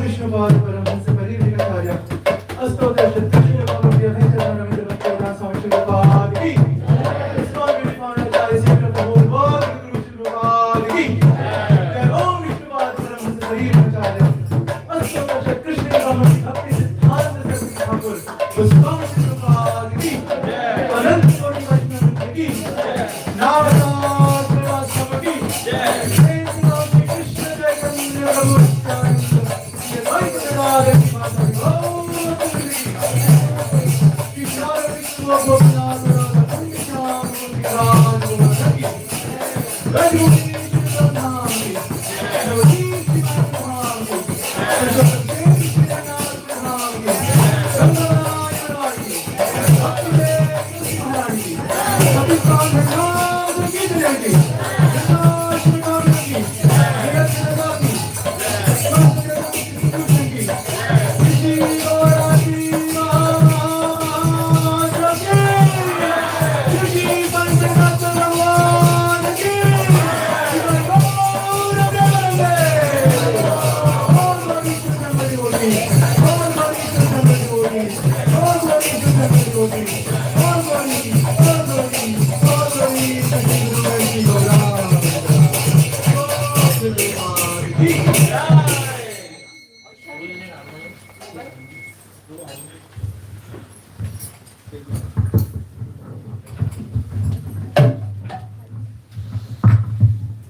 Vishnupada Paramahansa Parivrikarya Astotra Shatrishya Pavavya Venkata Ramitra Bhaktavara Swami Sripad Ki ISKCON Dublin Savior of the whole world Guru Sripad Ki Om Vishnupada Paramahansa Parivrikarya Astotra Shatrishya Pavavya Bhakti Siddhanta Saraswati Thakur Swami Sripad Ki Anant Koti Vaishnava Ki Navasat Prabhu Ki Praising of Shri Krishna Chaitanya Prabhu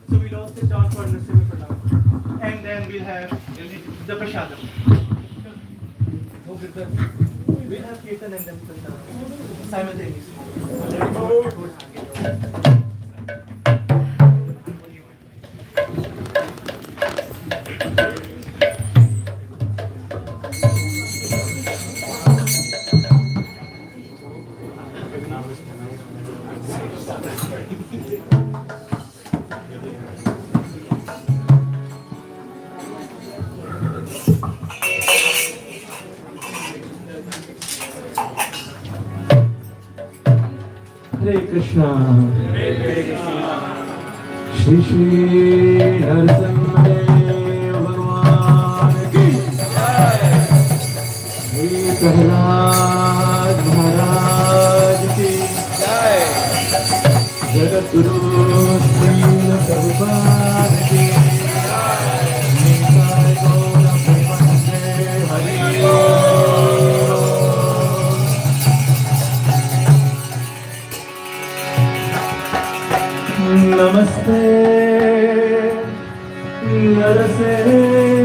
So we'll all sit down for Nrsimha Pranam. And then we'll have the Prashadam. We'll have Kirtan and then Pranam simultaneously. Hare Krishna. Shri Shri Narasimhadev Bhagwan ki Shri Prahlad Maharaj ki Jagat Guru Srila Prabhupada ki Nitai Gaura Premanande Hari Namaste Narasimhaya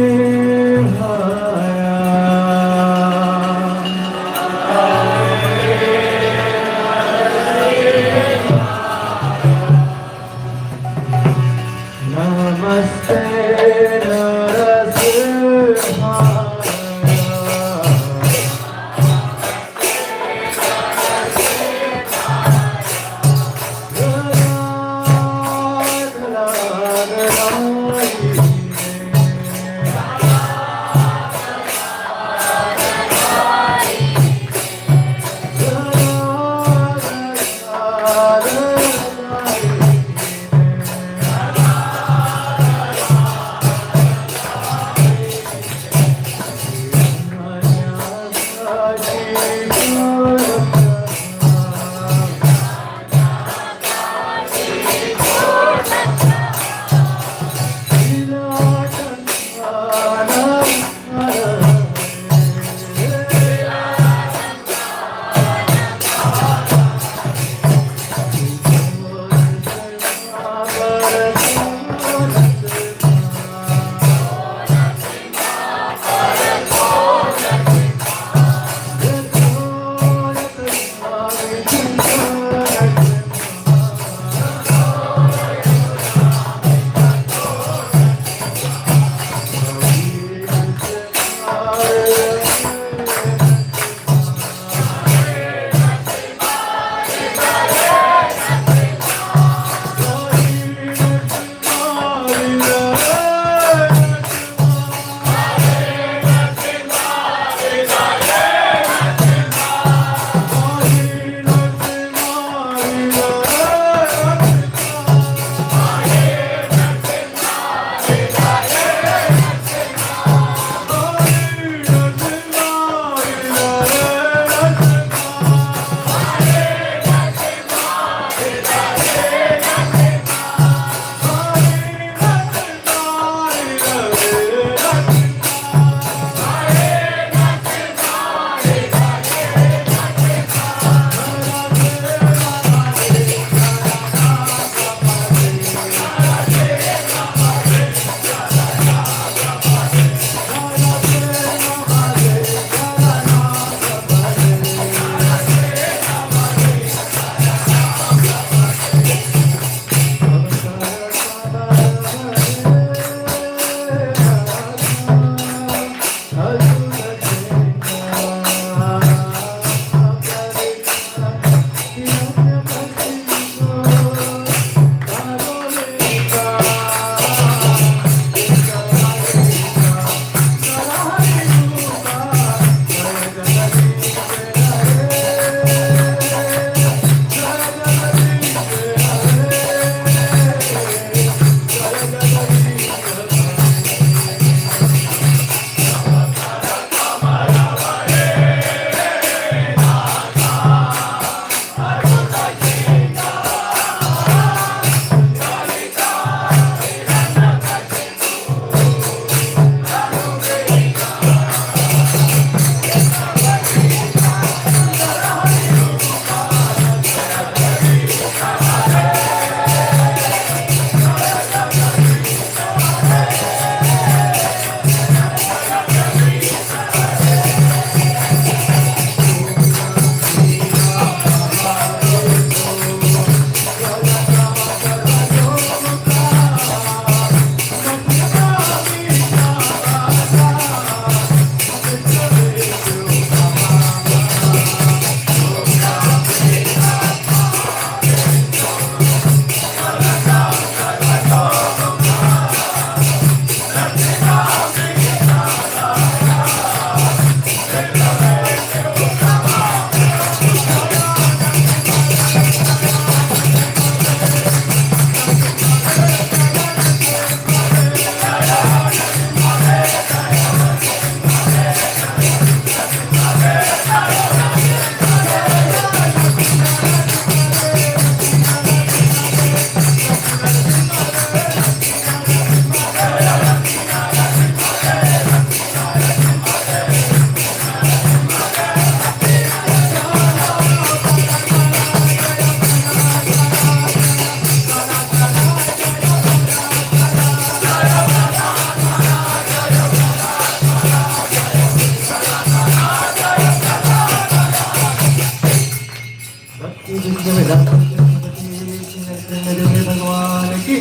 भगवान की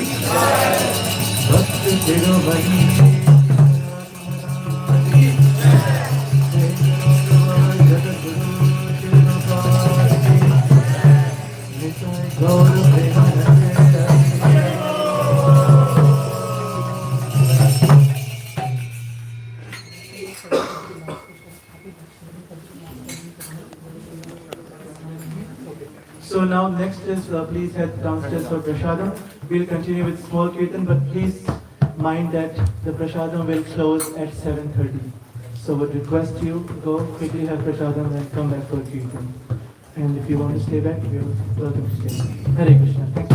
भक्त शिरोमणि So now next is please head downstairs for prasadam. We'll continue with small kirtan, but please mind that the prasadam will close at 7:30. So would request you go quickly have prasadam and come back for kirtan. And if you want to stay back, you're welcome to stay. Hare Krishna. Thank you.